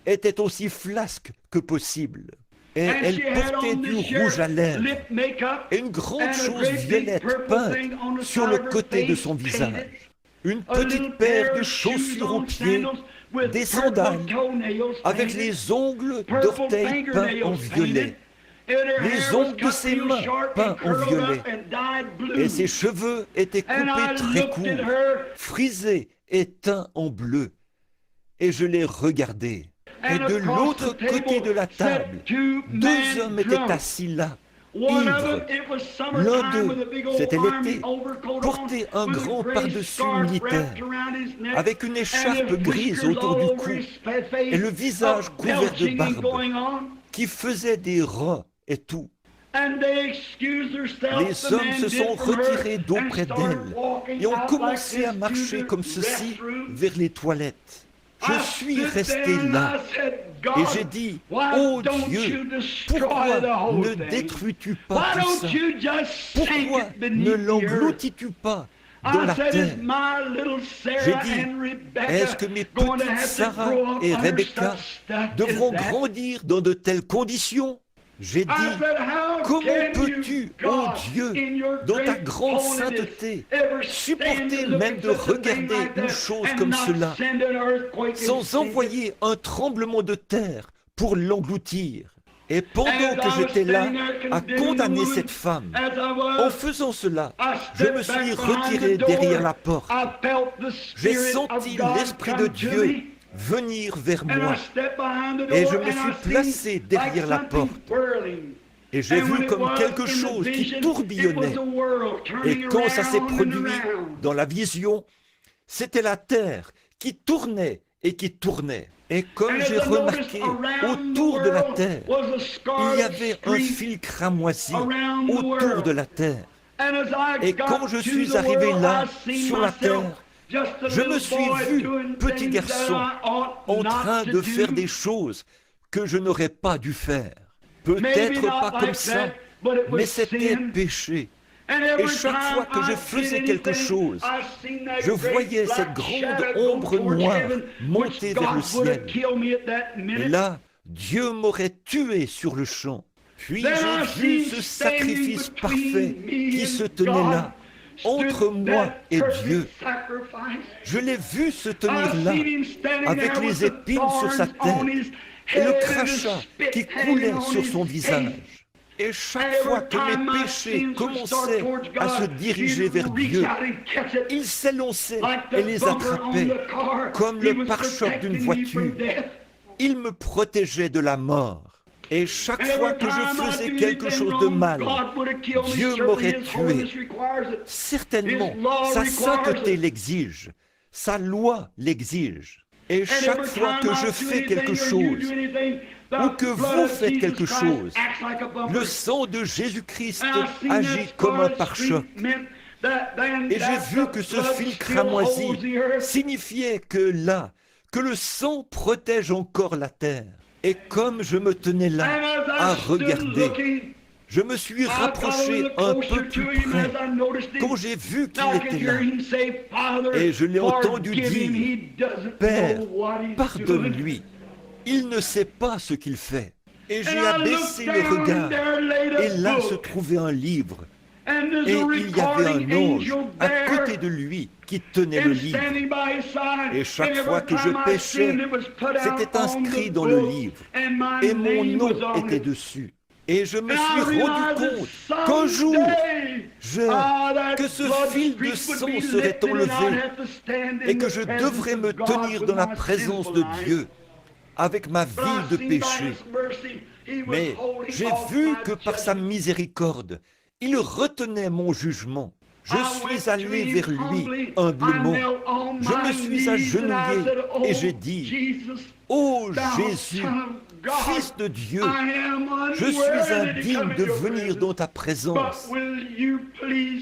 Speaker 1: était aussi flasque que possible. Et elle portait du rouge à lèvres et une grande chose violette peinte sur le côté de son visage. Une petite paire de chaussures aux pieds, des sandales avec les ongles d'orteils peints en violet, les ongles de ses mains peints en violet, et ses cheveux étaient coupés très courts, frisés et teints en bleu. Et je l'ai regardé. Et de l'autre côté de la table, deux hommes étaient assis là, ivres. L'un d'eux, c'était l'été, portait un grand pardessus militaire, avec une écharpe grise autour du cou, et le visage couvert de barbe, qui faisait des ronds et tout. Les hommes se sont retirés d'auprès d'elle et ont commencé à marcher comme ceci vers les toilettes. Je suis resté là et j'ai dit, oh Dieu, pourquoi ne détruis-tu pas tout ça? Pourquoi ne l'engloutis-tu pas dans la terre? J'ai dit, est-ce que mes petites Sarah et Rebecca devront grandir dans de telles conditions? J'ai dit, comment peux-tu, ô Dieu, dans ta grande sainteté, supporter même de regarder une chose comme cela, sans envoyer un tremblement de terre pour l'engloutir? Et pendant que j'étais là à condamner cette femme, en faisant cela, je me suis retiré derrière la porte. J'ai senti l'Esprit de Dieu venir vers moi et je me suis placé derrière la porte et j'ai vu comme quelque chose qui tourbillonnait, et quand ça s'est produit dans la vision, c'était la terre qui tournait et qui tournait. Et comme j'ai remarqué, autour de la terre, il y avait un fil cramoisi autour de la terre. Et quand je suis arrivé là, sur la terre, je me suis vu, petit garçon, en train de faire des choses que je n'aurais pas dû faire. Peut-être pas comme ça, mais c'était péché. Et chaque fois que je faisais quelque chose, je voyais cette grande ombre noire monter vers le ciel. Et là, Dieu m'aurait tué sur le champ. Puis j'ai vu ce sacrifice parfait qui se tenait là, entre moi et Dieu. Je l'ai vu se tenir là, avec les épines sur sa tête et le crachat qui coulait sur son visage. Et chaque fois que mes péchés commençaient à se diriger vers Dieu, il s'élançait et les attrapait, comme le pare-choc d'une voiture. Il me protégeait de la mort. Et chaque fois que je faisais quelque chose de mal, Dieu m'aurait tué. Certainement, sa sainteté l'exige, sa loi l'exige. Et chaque fois que je fais quelque chose, ou que vous faites quelque chose, le sang de Jésus-Christ agit comme un pare-choc. Et j'ai vu que ce fil cramoisi signifiait que là, que le sang protège encore la terre. Et comme je me tenais là à regarder, je me suis rapproché un peu plus près quand j'ai vu qu'il était là. Et je l'ai entendu dire, « Père, pardonne-lui, il ne sait pas ce qu'il fait. » Et j'ai abaissé le regard, et là se trouvait un livre. Et il y avait un ange à côté de lui qui tenait le livre. Et chaque fois que je péchais, c'était inscrit dans le livre. Et mon nom était dessus. Et je me suis rendu compte qu'un jour, que ce fil de sang serait enlevé et que je devrais me tenir dans la présence de Dieu avec ma vie de péché. Mais j'ai vu que par sa miséricorde, il retenait mon jugement. Je suis allé vers lui humblement. Je me suis agenouillé et j'ai dit, « Ô Jésus, Fils de Dieu, je suis indigne de venir dans ta présence.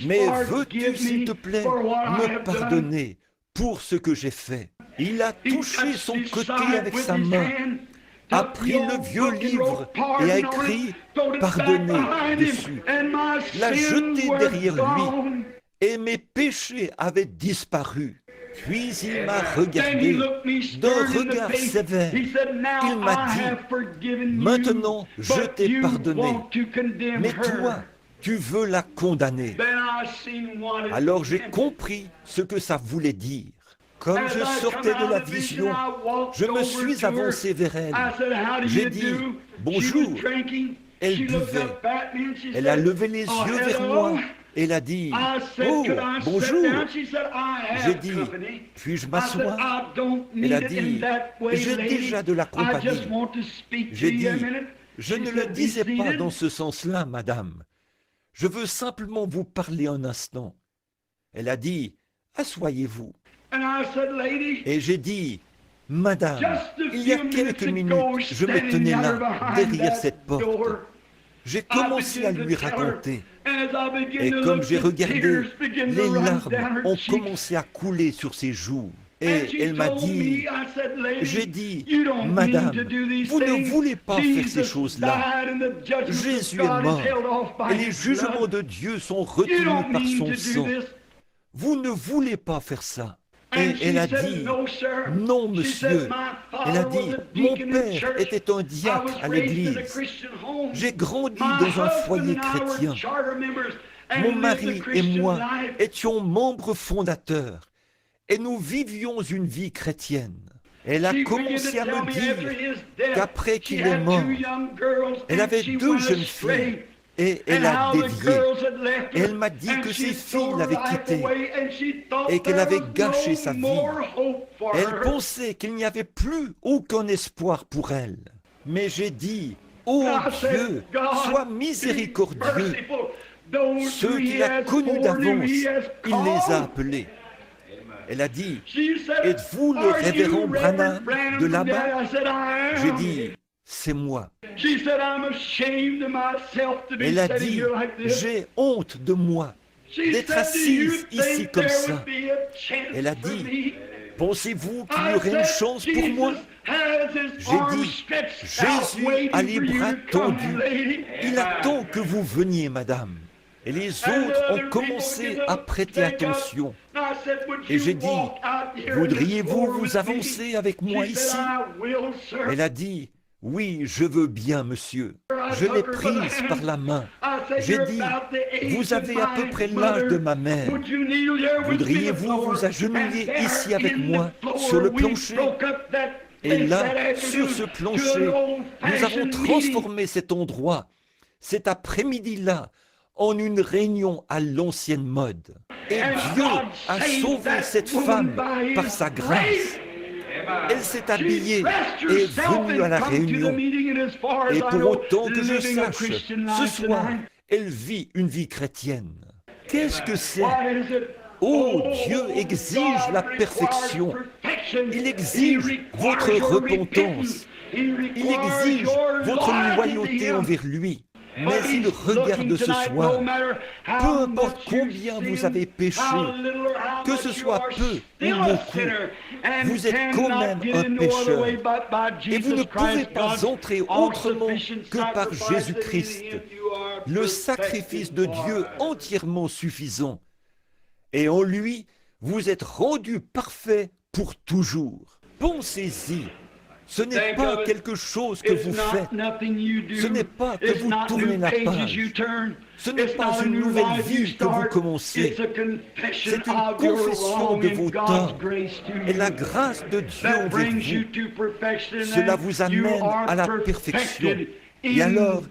Speaker 1: Mais veux-tu, s'il te plaît, me pardonner pour ce que j'ai fait ?» Il a touché son côté avec sa main, a pris le vieux livre et a écrit « Pardonner » dessus, l'a jeté derrière lui et mes péchés avaient disparu. Puis il m'a regardé d'un regard sévère. Il m'a dit, « Maintenant, je t'ai pardonné, mais toi, tu veux la condamner. » Alors j'ai compris ce que ça voulait dire. Comme je sortais de la vision, je me suis avancé vers elle. J'ai dit, « Bonjour ». Elle buvait. Elle a levé les yeux vers moi. Elle a dit, « Oh, bonjour ». J'ai dit, « Puis-je m'asseoir ?» Elle a dit, « J'ai déjà de la compagnie ». J'ai dit, « Je ne le disais pas dans ce sens-là, madame. Je veux simplement vous parler un instant. » Elle a dit, « Asseyez-vous ». Et j'ai dit, « Madame, il y a quelques minutes, je me tenais là, derrière cette porte. J'ai commencé à lui raconter. Et comme j'ai regardé, les larmes ont commencé à couler sur ses joues. Et elle m'a dit, j'ai dit, « Madame, vous ne voulez pas faire ces choses-là. Jésus est mort et les jugements de Dieu sont retenus par son sang. Vous ne voulez pas faire ça. » Et elle a dit, « Non, monsieur. » Elle a dit, « Mon père était un diacre à l'église. J'ai grandi dans un foyer chrétien. Mon mari et moi étions membres fondateurs et nous vivions une vie chrétienne. » Elle a commencé à me dire qu'après qu'il est mort, elle avait 2 jeunes filles. Et elle a dévié. Et elle m'a dit que ses filles l'avaient quittée et qu'elle avait gâché sa vie. Elle pensait qu'il n'y avait plus aucun espoir pour elle. Mais j'ai dit, « Oh Dieu, sois miséricordieux. Ceux qu'il a connus d'avance, il les a appelés. » Elle a dit, « Êtes-vous le révérend Branham de là-bas ?» J'ai dit, « C'est moi. » Elle a dit, j'ai honte de moi d'être assise ici comme ça. Elle a dit, pensez-vous qu'il y aurait une chance pour moi? J'ai dit, Jésus a les bras tendus. Il attend que vous veniez, madame. Et les autres ont commencé à prêter attention. Et j'ai dit, voudriez-vous vous avancer avec moi ici? Elle a dit, oui, je veux bien, monsieur. Je l'ai prise par la main. J'ai dit, vous avez à peu près l'âge de ma mère. Voudriez-vous vous agenouiller ici avec moi, sur le plancher? Et là, sur ce plancher, nous avons transformé cet endroit, cet après-midi-là, en une réunion à l'ancienne mode. Et Dieu a sauvé cette femme par sa grâce. Elle s'est habillée et est venue à la réunion. Et pour autant que je sache, ce soir, elle vit une vie chrétienne. Qu'est-ce que c'est? Oh, Dieu exige la perfection. Il exige votre repentance. Il exige votre loyauté envers lui. Mais il regarde ce soir, peu importe combien vous avez péché, que ce soit peu ou beaucoup, vous êtes quand même un pécheur. Et vous ne pouvez pas entrer autrement que par Jésus-Christ, le sacrifice de Dieu entièrement suffisant. Et en lui, vous êtes rendu parfait pour toujours. Pensez-y. Ce n'est pas quelque chose que vous faites. Ce n'est pas que vous tournez la page. Ce n'est pas une nouvelle vie que vous commencez. C'est une confession de vos torts et la grâce de Dieu envers vous. Cela vous amène à la perfection. Et alors,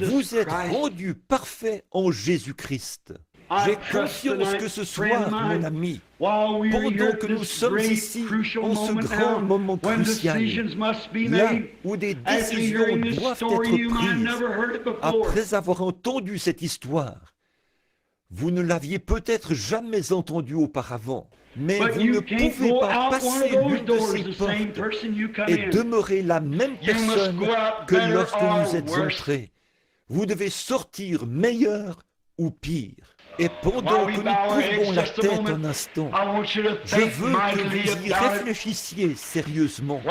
Speaker 1: vous êtes rendu parfait en Jésus-Christ. J'ai confiance que ce soir, mon ami, pendant que nous sommes ici, en ce grand moment crucial, là où des décisions doivent être prises, après avoir entendu cette histoire, Vous ne l'aviez peut-être jamais entendu auparavant, mais vous ne pouvez pas passer l'une de ces portes et demeurer la même personne que lorsque vous êtes entré. Vous devez sortir meilleur ou pire. Et pendant que nous courbons la tête un instant, je veux que vous y réfléchissiez sérieusement.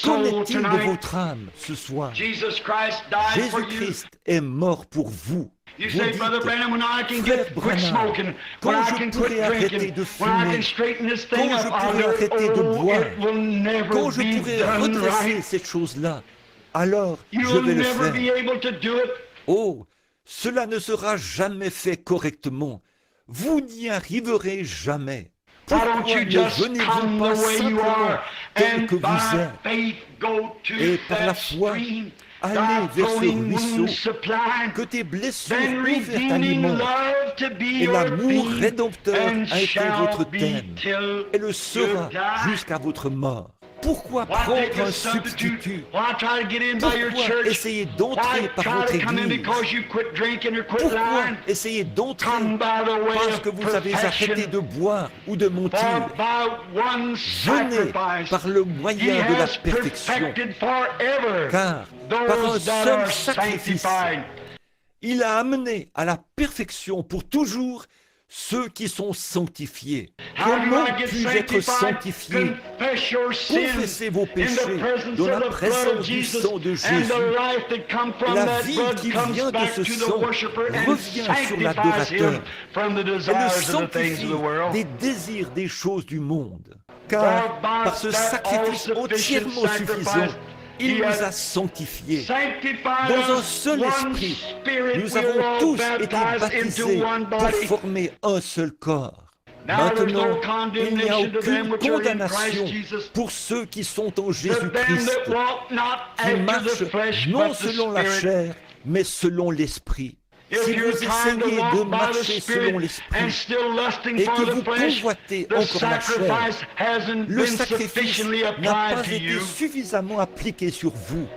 Speaker 1: Qu'en est-il de votre âme ce soir? Jésus-Christ est mort pour vous. Vous dites, Frère Branham, quand je pourrai arrêter de fumer, quand je pourrai arrêter de boire, quand je pourrai redresser cette chose-là, alors je vais le faire. Oh, cela ne sera jamais fait correctement. Vous n'y arriverez jamais. Pourquoi ne venez-vous pas simplement tel que vous êtes et par la foi, allez vers ce ruisseau que tes blessures ont fait aliment et l'amour rédempteur a été votre thème et le sera jusqu'à votre mort. Pourquoi prendre un substitut? Pourquoi essayer d'entrer par votre église? Pourquoi essayer d'entrer parce que vous avez arrêté de boire ou de mentir? Venez par le moyen de la perfection, car par un seul sacrifice, il a amené à la perfection pour toujours ceux qui sont sanctifiés. Comment puis-je être sanctifié? Confessez vos péchés dans la présence du sang de Jésus. La vie qui vient de ce sang revient sur l'adorateur et le sanctifie des désirs des choses du monde. Car par ce sacrifice entièrement suffisant, il nous a sanctifiés. Dans un seul esprit, nous avons tous été baptisés pour former un seul corps. Maintenant, il n'y a aucune condamnation pour ceux qui sont en Jésus-Christ, qui marchent non selon la chair, mais selon l'esprit. Si vous essayez de marcher selon l'esprit et que vous convoitez encore la chair, le sacrifice n'a pas été suffisamment appliqué sur vous.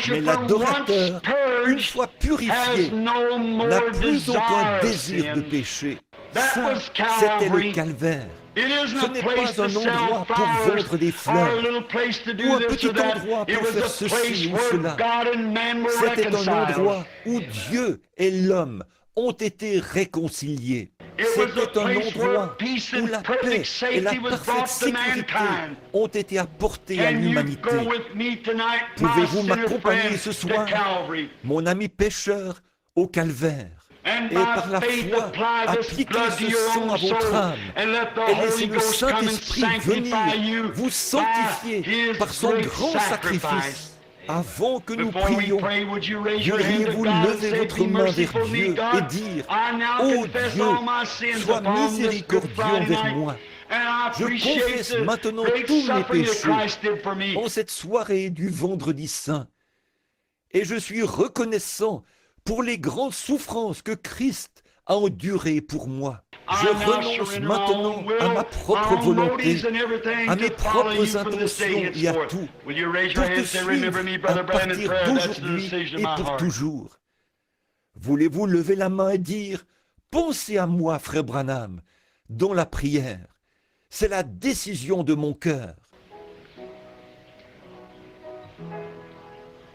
Speaker 1: Mais l'adorateur, une fois purifié, n'a plus aucun désir de péché. Ça, c'était le calvaire. Ce n'est pas un endroit pour vendre des fleurs ou un petit endroit pour faire ceci ou cela. C'était un endroit où Dieu et l'homme ont été réconciliés. C'était un endroit où la paix et la parfaite sécurité ont été apportées à l'humanité. Pouvez-vous m'accompagner ce soir, mon ami pécheur, au calvaire? Et par la foi, appliquez ce sang à votre âme et laissez le Saint-Esprit venir vous sanctifier par son grand sacrifice. Avant que nous prions, voudriez-vous lever votre main vers Dieu et dire « Ô Dieu, sois miséricordieux envers moi. Je confesse maintenant tous mes péchés en cette soirée du Vendredi Saint. Et je suis reconnaissant pour les grandes souffrances que Christ a endurées pour moi. Je renonce maintenant à ma propre volonté, à mes propres intentions et à tout, pour te suivre à partir d'aujourd'hui et pour toujours. Voulez-vous lever la main et dire « Pensez à moi, frère Branham » dans la prière. C'est la décision de mon cœur.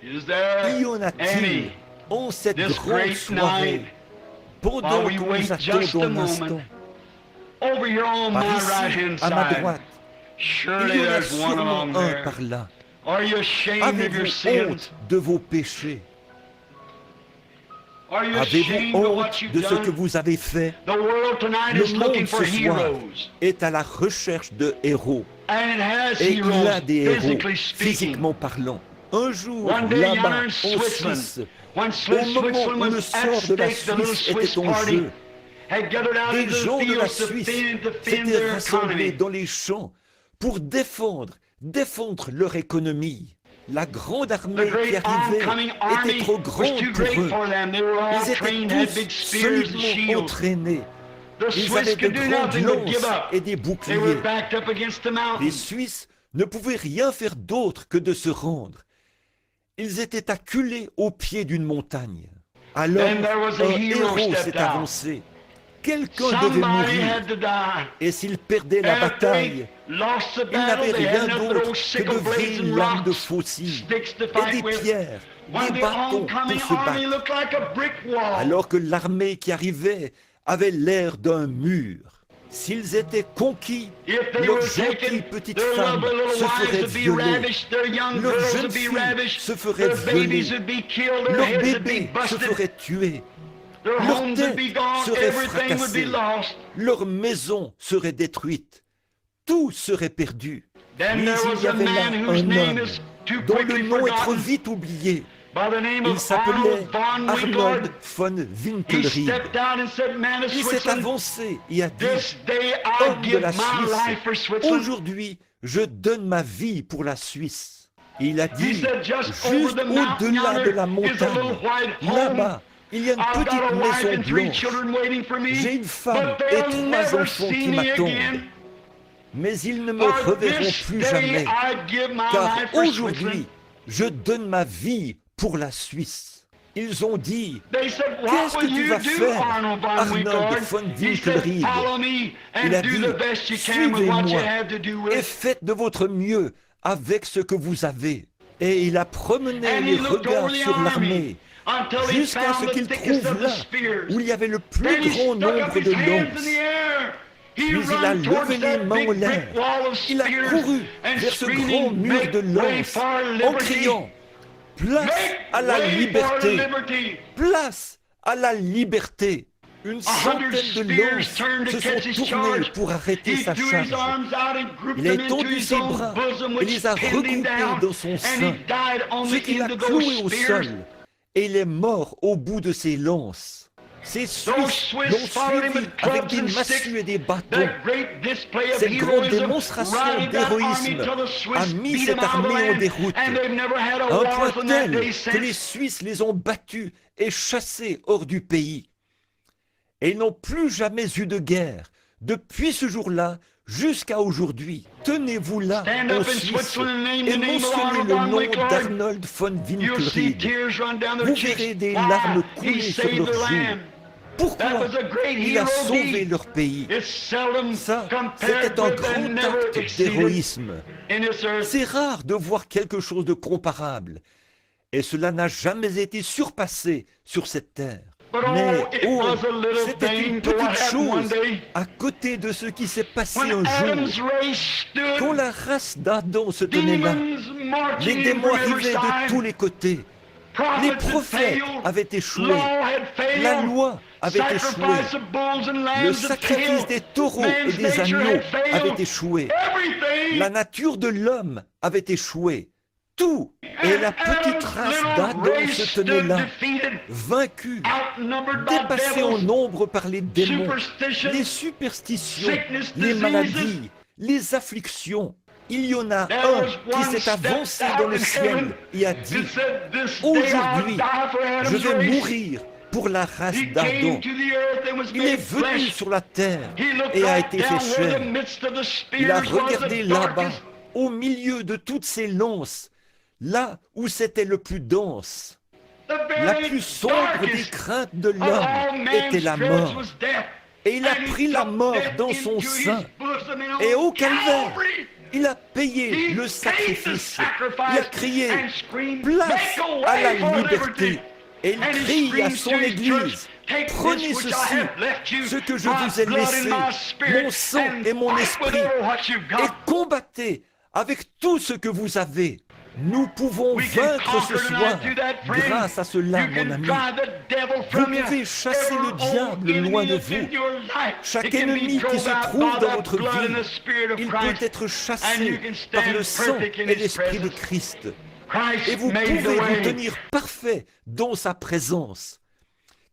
Speaker 1: Y en a-t-il en cette grande soirée, pendant que nous attendons un instant, par ici, à ma droite, il y en a sûrement un par là. Avez-vous honte de vos péchés? Avez-vous honte de ce que vous avez fait? Le monde ce soir est à la recherche de héros. Et il a des héros, physiquement parlant. Un jour, là-bas, en Suisse, au moment où le sort de la Suisse était en jeu, des gens de la Suisse s'étaient rassemblés dans les champs pour défendre leur économie. La grande armée qui arrivait était trop grande pour eux. Ils étaient tous solidement entraînés. Ils avaient de grandes lances et des boucliers. Les Suisses ne pouvaient rien faire d'autre que de se rendre. Ils étaient acculés au pied d'une montagne. Alors
Speaker 2: Then there was a
Speaker 1: un
Speaker 2: hero
Speaker 1: héros
Speaker 2: stepped
Speaker 1: s'est
Speaker 2: out.
Speaker 1: avancé. Quelqu'un devait
Speaker 2: Somebody
Speaker 1: mourir.
Speaker 2: had to die.
Speaker 1: Et s'il perdait la
Speaker 2: And if
Speaker 1: bataille,
Speaker 2: they lost the
Speaker 1: il n'avait
Speaker 2: battle, they
Speaker 1: rien
Speaker 2: had nothing but
Speaker 1: d'autre
Speaker 2: old
Speaker 1: que
Speaker 2: sickle
Speaker 1: de
Speaker 2: blades
Speaker 1: vieilles
Speaker 2: and
Speaker 1: lames de
Speaker 2: rocks,
Speaker 1: faucille
Speaker 2: sticks to
Speaker 1: et
Speaker 2: fight
Speaker 1: des
Speaker 2: with.
Speaker 1: pierres,
Speaker 2: When
Speaker 1: des
Speaker 2: the
Speaker 1: bâtons
Speaker 2: oncoming
Speaker 1: pour se
Speaker 2: army
Speaker 1: battre.
Speaker 2: looked like a brick wall.
Speaker 1: Alors que l'armée qui arrivait avait l'air d'un mur. S'ils étaient conquis,
Speaker 2: If they
Speaker 1: leurs
Speaker 2: were
Speaker 1: gentilles
Speaker 2: taken,
Speaker 1: petites
Speaker 2: their
Speaker 1: femmes
Speaker 2: lovely little
Speaker 1: se
Speaker 2: wives
Speaker 1: feraient
Speaker 2: would be
Speaker 1: violer.
Speaker 2: ravished, their young
Speaker 1: Leurs
Speaker 2: girls
Speaker 1: jeunes
Speaker 2: would be
Speaker 1: filles
Speaker 2: ravished,
Speaker 1: se feraient
Speaker 2: their babies
Speaker 1: violer.
Speaker 2: would be killed, their
Speaker 1: Leurs
Speaker 2: heads would be
Speaker 1: bébés se
Speaker 2: busted,
Speaker 1: feraient tuer.
Speaker 2: their
Speaker 1: Leurs
Speaker 2: homes would be
Speaker 1: têtes
Speaker 2: gone,
Speaker 1: seraient
Speaker 2: everything would be
Speaker 1: fracassées.
Speaker 2: lost.
Speaker 1: Leurs maisons seraient détruites. Tout serait perdu.
Speaker 2: Then
Speaker 1: Mais
Speaker 2: there
Speaker 1: il
Speaker 2: was
Speaker 1: y
Speaker 2: a
Speaker 1: avait là
Speaker 2: man whose
Speaker 1: un
Speaker 2: name
Speaker 1: homme
Speaker 2: is too
Speaker 1: dont le
Speaker 2: quickly
Speaker 1: nom est trop
Speaker 2: forgotten,
Speaker 1: vite oublié.
Speaker 2: by the name
Speaker 1: Il
Speaker 2: of
Speaker 1: s'appelait
Speaker 2: Arnold von
Speaker 1: Arnold
Speaker 2: Winkelried.
Speaker 1: von
Speaker 2: He
Speaker 1: Winkelried.
Speaker 2: stepped out and said, "Man of
Speaker 1: Il s'est
Speaker 2: Switzerland,
Speaker 1: avancé et a dit,
Speaker 2: this day I
Speaker 1: homme de
Speaker 2: give
Speaker 1: la
Speaker 2: my life for
Speaker 1: Suisse,
Speaker 2: Switzerland."
Speaker 1: aujourd'hui, je donne ma vie pour la Suisse. Et il a
Speaker 2: He
Speaker 1: dit,
Speaker 2: said, "Just over
Speaker 1: juste
Speaker 2: the mountain
Speaker 1: au-delà de la
Speaker 2: yonder is a little
Speaker 1: montagne,
Speaker 2: white home.
Speaker 1: là-bas, il y a une
Speaker 2: I've got
Speaker 1: petite
Speaker 2: a wife
Speaker 1: maison
Speaker 2: and 3
Speaker 1: blanche.
Speaker 2: children waiting for me,
Speaker 1: J'ai une femme
Speaker 2: but
Speaker 1: et
Speaker 2: they'll
Speaker 1: 3
Speaker 2: never
Speaker 1: enfants
Speaker 2: see
Speaker 1: qui
Speaker 2: me
Speaker 1: m'attendent.
Speaker 2: again.
Speaker 1: Mais ils ne me
Speaker 2: For
Speaker 1: reverront
Speaker 2: this
Speaker 1: plus
Speaker 2: day
Speaker 1: jamais,
Speaker 2: I give my
Speaker 1: car
Speaker 2: life for
Speaker 1: aujourd'hui,
Speaker 2: Switzerland."
Speaker 1: je donne ma vie pour la Suisse. Ils ont dit,
Speaker 2: They said,
Speaker 1: qu'est-ce
Speaker 2: "What
Speaker 1: que
Speaker 2: will
Speaker 1: tu
Speaker 2: you
Speaker 1: vas
Speaker 2: do,
Speaker 1: faire,
Speaker 2: Arnold von
Speaker 1: Arnold
Speaker 2: Winkelried?"
Speaker 1: von
Speaker 2: He said,
Speaker 1: Winkelried?
Speaker 2: "Follow me
Speaker 1: Il a
Speaker 2: and do
Speaker 1: dit,
Speaker 2: the best you can with what you
Speaker 1: suivez-moi
Speaker 2: have to do
Speaker 1: et
Speaker 2: with."
Speaker 1: faites de votre mieux avec ce que vous avez. Et il a promené
Speaker 2: And
Speaker 1: les
Speaker 2: he looked
Speaker 1: regards
Speaker 2: over the
Speaker 1: sur
Speaker 2: army
Speaker 1: l'armée
Speaker 2: until he
Speaker 1: jusqu'à ce
Speaker 2: found the
Speaker 1: qu'il
Speaker 2: thickest
Speaker 1: trouve
Speaker 2: of the
Speaker 1: là
Speaker 2: spears.
Speaker 1: où il y avait le plus
Speaker 2: Then he
Speaker 1: grand
Speaker 2: stuck up
Speaker 1: nombre
Speaker 2: his
Speaker 1: de
Speaker 2: hands in
Speaker 1: lances.
Speaker 2: the air. He
Speaker 1: Puis il a
Speaker 2: ran towards
Speaker 1: levé les
Speaker 2: that
Speaker 1: mains en
Speaker 2: big
Speaker 1: l'air.
Speaker 2: brick wall of
Speaker 1: Il a
Speaker 2: spears
Speaker 1: couru
Speaker 2: and
Speaker 1: vers ce grand
Speaker 2: screaming,
Speaker 1: mur
Speaker 2: "Make
Speaker 1: de
Speaker 2: way
Speaker 1: lances
Speaker 2: for
Speaker 1: en
Speaker 2: liberty!
Speaker 1: criant « Place
Speaker 2: Make
Speaker 1: à la
Speaker 2: way for
Speaker 1: liberté!
Speaker 2: liberty!"
Speaker 1: Place à la liberté !» Une centaine de lances se sont tournées pour arrêter
Speaker 2: He
Speaker 1: sa
Speaker 2: threw his
Speaker 1: charge.
Speaker 2: arms out and grouped
Speaker 1: Il a
Speaker 2: them into
Speaker 1: étendu
Speaker 2: his
Speaker 1: ses
Speaker 2: own
Speaker 1: bras
Speaker 2: bosom,
Speaker 1: et
Speaker 2: which
Speaker 1: les a
Speaker 2: pinned him
Speaker 1: regroupés
Speaker 2: down,
Speaker 1: dans son
Speaker 2: and he
Speaker 1: sein,
Speaker 2: died on
Speaker 1: ce
Speaker 2: the
Speaker 1: qu'il a
Speaker 2: end of those
Speaker 1: cloué au
Speaker 2: spears.
Speaker 1: sol, et il est mort au bout de ses lances. Ces
Speaker 2: Those
Speaker 1: Suisses
Speaker 2: Swiss
Speaker 1: l'ont
Speaker 2: followed him
Speaker 1: suivi
Speaker 2: with
Speaker 1: avec
Speaker 2: clubs
Speaker 1: des
Speaker 2: and sticks.
Speaker 1: massues et des bâtons.
Speaker 2: That great display of
Speaker 1: Cette grande
Speaker 2: heroism
Speaker 1: démonstration
Speaker 2: rallied that army
Speaker 1: d'héroïsme
Speaker 2: till the
Speaker 1: a
Speaker 2: Swiss
Speaker 1: mis
Speaker 2: beat
Speaker 1: cette
Speaker 2: them out of the
Speaker 1: armée en
Speaker 2: land,
Speaker 1: déroute,
Speaker 2: and they've never had a
Speaker 1: à un
Speaker 2: war
Speaker 1: point
Speaker 2: from that
Speaker 1: tel
Speaker 2: day
Speaker 1: que les
Speaker 2: since.
Speaker 1: Suisses les ont battus et chassés hors du pays. Et ils n'ont plus jamais eu de guerre, depuis ce jour-là jusqu'à aujourd'hui. Tenez-vous là
Speaker 2: Stand
Speaker 1: en
Speaker 2: up in
Speaker 1: Suisse
Speaker 2: Switzerland, name
Speaker 1: et
Speaker 2: the name of
Speaker 1: mentionnez
Speaker 2: Arnold
Speaker 1: le
Speaker 2: von
Speaker 1: nom
Speaker 2: Winkelried.
Speaker 1: d'Arnold von
Speaker 2: You'll see
Speaker 1: Winkelried.
Speaker 2: tears run down their
Speaker 1: Vous
Speaker 2: cheeks.
Speaker 1: verrez des
Speaker 2: Why?
Speaker 1: larmes
Speaker 2: He
Speaker 1: couler sur
Speaker 2: saved
Speaker 1: leurs
Speaker 2: their
Speaker 1: joues.
Speaker 2: land. That
Speaker 1: Pourquoi?
Speaker 2: was a great
Speaker 1: Il a
Speaker 2: hero
Speaker 1: sauvé
Speaker 2: deed.
Speaker 1: leur pays.
Speaker 2: It's seldom
Speaker 1: Ça,
Speaker 2: compared
Speaker 1: c'était un
Speaker 2: with and
Speaker 1: grand
Speaker 2: never
Speaker 1: acte
Speaker 2: exceeded
Speaker 1: d'héroïsme.
Speaker 2: in this earth.
Speaker 1: C'est rare de voir quelque chose de comparable. Et cela n'a jamais été surpassé sur cette terre.
Speaker 2: But
Speaker 1: Mais,
Speaker 2: oh, it
Speaker 1: oh,
Speaker 2: was a little
Speaker 1: c'était
Speaker 2: thing
Speaker 1: une
Speaker 2: to what
Speaker 1: petite
Speaker 2: happened one
Speaker 1: chose
Speaker 2: day.
Speaker 1: à côté de ce qui s'est passé
Speaker 2: When
Speaker 1: un
Speaker 2: Adam's
Speaker 1: jour.
Speaker 2: race
Speaker 1: Quand
Speaker 2: stood,
Speaker 1: la race d'Adam se tenait là,
Speaker 2: demons marching
Speaker 1: les
Speaker 2: in
Speaker 1: démons
Speaker 2: from every
Speaker 1: arrivaient de
Speaker 2: side.
Speaker 1: tous les côtés. Les
Speaker 2: Prophets had
Speaker 1: prophètes
Speaker 2: failed.
Speaker 1: avaient échoué.
Speaker 2: Law had failed.
Speaker 1: La loi avait échoué.
Speaker 2: Sacrifice of bulls and
Speaker 1: Le
Speaker 2: lambs had
Speaker 1: sacrifice
Speaker 2: failed.
Speaker 1: des taureaux et
Speaker 2: Man's
Speaker 1: des
Speaker 2: nature
Speaker 1: agneaux
Speaker 2: had failed.
Speaker 1: avait échoué.
Speaker 2: Everything.
Speaker 1: La nature de l'homme avait échoué. Tout. Et la petite race d'Adam se tenait là, vaincue, dépassée en nombre par les démons, les superstitions, les maladies, les afflictions. Il y en a un qui s'est avancé dans le ciel et a dit, aujourd'hui, je vais mourir pour la race d'Adam. Il est venu sur la terre et a été fait chair. Il a regardé là-bas, au milieu de toutes ces lances, là où c'était le plus dense. La plus sombre des craintes de l'homme était la mort. Et il a pris la mort dans son sein. Et au calvaire, il a payé le sacrifice. Il a crié, place à la liberté. Et il crie à son Église, prenez ceci, ce que je vous ai laissé, mon sang et mon esprit, et combattez avec tout ce que vous avez. Nous pouvons vaincre ce soir grâce à cela, mon ami. Vous pouvez chasser le diable loin de vous. Chaque ennemi qui se trouve dans votre vie, il peut être chassé par le sang et l'Esprit de Christ. Et vous pouvez vous tenir parfait dans sa présence.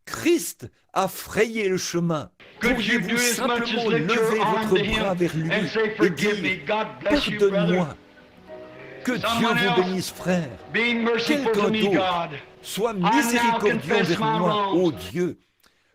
Speaker 1: Christ a frayé le chemin. Pourriez-vous simplement lever votre bras vers lui et dire, pardonne-moi. Que Dieu vous bénisse, frère. Quelqu'un d'autre soit miséricordieux envers moi, ô Dieu.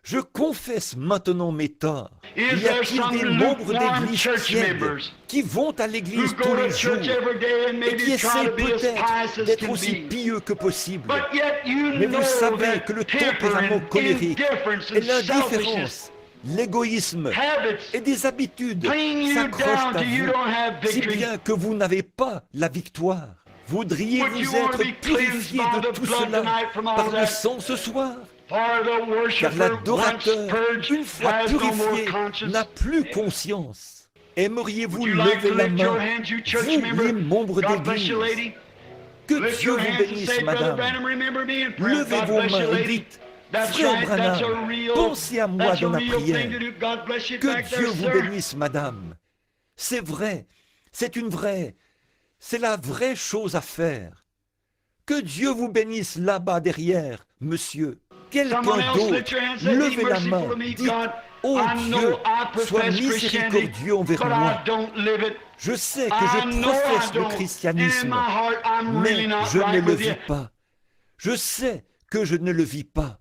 Speaker 1: Je confesse maintenant mes torts.
Speaker 2: Is
Speaker 1: Y
Speaker 2: there
Speaker 1: a-t-il
Speaker 2: some
Speaker 1: des membres
Speaker 2: lukewarm
Speaker 1: d'église
Speaker 2: church
Speaker 1: tièdes
Speaker 2: members
Speaker 1: qui vont à
Speaker 2: who
Speaker 1: l'église tous
Speaker 2: go
Speaker 1: les
Speaker 2: to
Speaker 1: jours
Speaker 2: church every day and
Speaker 1: et qui
Speaker 2: maybe try
Speaker 1: essaient
Speaker 2: to be as
Speaker 1: peut-être
Speaker 2: pious as
Speaker 1: d'être
Speaker 2: can
Speaker 1: aussi
Speaker 2: be?
Speaker 1: pieux que possible?
Speaker 2: But yet you
Speaker 1: Mais vous
Speaker 2: know
Speaker 1: savez
Speaker 2: that
Speaker 1: que le
Speaker 2: temper
Speaker 1: tempérament
Speaker 2: and
Speaker 1: colérique
Speaker 2: indifference
Speaker 1: et
Speaker 2: and selfishness,
Speaker 1: l'indifférence, l'égoïsme
Speaker 2: habits,
Speaker 1: et des habitudes
Speaker 2: bring you
Speaker 1: s'accrochent
Speaker 2: down
Speaker 1: à
Speaker 2: till you
Speaker 1: vous,
Speaker 2: don't have
Speaker 1: si
Speaker 2: victory.
Speaker 1: bien que vous n'avez pas la victoire. Voudriez
Speaker 2: Would you
Speaker 1: vous
Speaker 2: want to
Speaker 1: être
Speaker 2: be cleansed
Speaker 1: purifié
Speaker 2: by
Speaker 1: de
Speaker 2: the
Speaker 1: tout
Speaker 2: blood
Speaker 1: cela
Speaker 2: tonight from all
Speaker 1: par le
Speaker 2: that?
Speaker 1: sang ce soir?
Speaker 2: For the
Speaker 1: Car
Speaker 2: worshiper, once
Speaker 1: l'adorateur,
Speaker 2: purged,
Speaker 1: une fois
Speaker 2: has no more
Speaker 1: purifié,
Speaker 2: conscience.
Speaker 1: n'a plus conscience. Aimeriez-vous
Speaker 2: Would you like
Speaker 1: lever
Speaker 2: to
Speaker 1: la
Speaker 2: lift your
Speaker 1: main,
Speaker 2: hands, you church
Speaker 1: vous
Speaker 2: member?
Speaker 1: les membres
Speaker 2: God bless
Speaker 1: d'église?
Speaker 2: you, lady.
Speaker 1: Que
Speaker 2: Lift
Speaker 1: Dieu
Speaker 2: your
Speaker 1: vous
Speaker 2: hands and
Speaker 1: bénisse,
Speaker 2: say, Brother
Speaker 1: madame.
Speaker 2: Branham, remember me in prayer.
Speaker 1: Levez
Speaker 2: God
Speaker 1: vos
Speaker 2: bless you,
Speaker 1: mains et
Speaker 2: lady.
Speaker 1: dites,
Speaker 2: That's
Speaker 1: Frère
Speaker 2: right, that's a
Speaker 1: Branham,
Speaker 2: real,
Speaker 1: pensez à moi
Speaker 2: that's a
Speaker 1: dans la
Speaker 2: real thing
Speaker 1: prière.
Speaker 2: to do. God bless you
Speaker 1: Que
Speaker 2: back
Speaker 1: Dieu
Speaker 2: there,
Speaker 1: vous
Speaker 2: sir.
Speaker 1: bénisse, madame. C'est vrai, c'est la vraie chose à faire. Que Dieu vous bénisse là-bas derrière, monsieur. Quelqu'un
Speaker 2: Someone else
Speaker 1: d'autre,
Speaker 2: lift your hands and say,
Speaker 1: levez
Speaker 2: be
Speaker 1: la main,
Speaker 2: merciful to me,
Speaker 1: dites,
Speaker 2: God.
Speaker 1: oh
Speaker 2: I
Speaker 1: Dieu,
Speaker 2: know I
Speaker 1: sois
Speaker 2: profess Christianity,
Speaker 1: miséricordieux envers
Speaker 2: but
Speaker 1: moi.
Speaker 2: I don't live it.
Speaker 1: Je sais que
Speaker 2: I
Speaker 1: je
Speaker 2: know I
Speaker 1: professe le
Speaker 2: don't. In
Speaker 1: christianisme,
Speaker 2: my heart, I'm really
Speaker 1: mais
Speaker 2: not
Speaker 1: je ne
Speaker 2: right
Speaker 1: le
Speaker 2: with you.
Speaker 1: vis pas. Je sais que je ne le vis pas.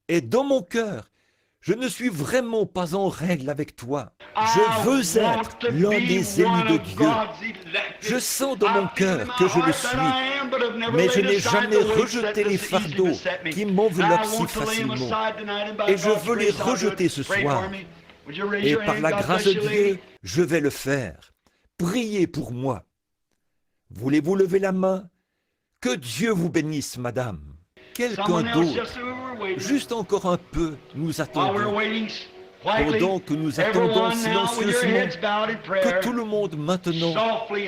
Speaker 1: Et dans mon cœur, je ne suis vraiment pas en règle avec toi. Je veux être l'un des élus de Dieu. Je sens dans mon cœur que je le suis, mais je n'ai jamais rejeté les fardeaux qui m'enveloppent si facilement. Et je veux les rejeter ce soir. Et par la grâce de Dieu, je vais le faire. Priez pour moi. Voulez-vous lever la main? Que Dieu vous bénisse, madame. Quelqu'un d'autre, juste encore un peu, nous attendons. Pendant que nous attendons silencieusement, que tout le monde maintenant,